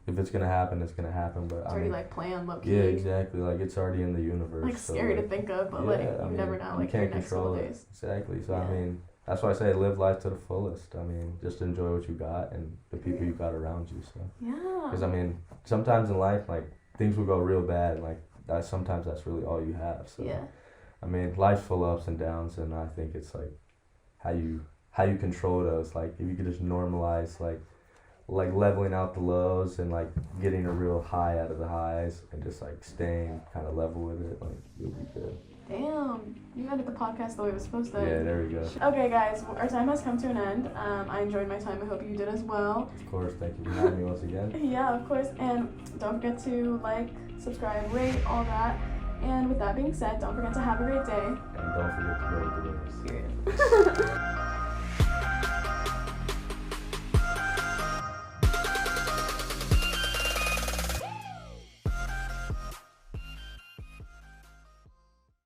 if it's gonna happen, it's gonna happen. But It's already like planned, low key. yeah, exactly. Like it's already in the universe. Like scary to think of, but like you never know. Like you can't your next control couple it. days. Exactly. So I mean, that's why I say live life to the fullest. I mean, just enjoy what you got and the people you got around you. So Yeah. because I mean, sometimes in life, like things will go real bad. Like that. Sometimes that's really all you have. So Yeah. I mean, life's full of ups and downs, and I think it's like how you control those. Like if you could just normalize like leveling out the lows and like getting a real high out of the highs and just like staying kind of level with it, like you'll be good. Damn, you ended the podcast the way it was supposed to. Yeah, there we go. Okay, guys, our time has come to an end. I enjoyed my time. I hope you did as well. Of course, thank you for having me once again. Yeah, of course, and don't forget to like, subscribe, rate, all that. And with that being said, don't forget to have a great day. And don't forget to go to the winners. Period.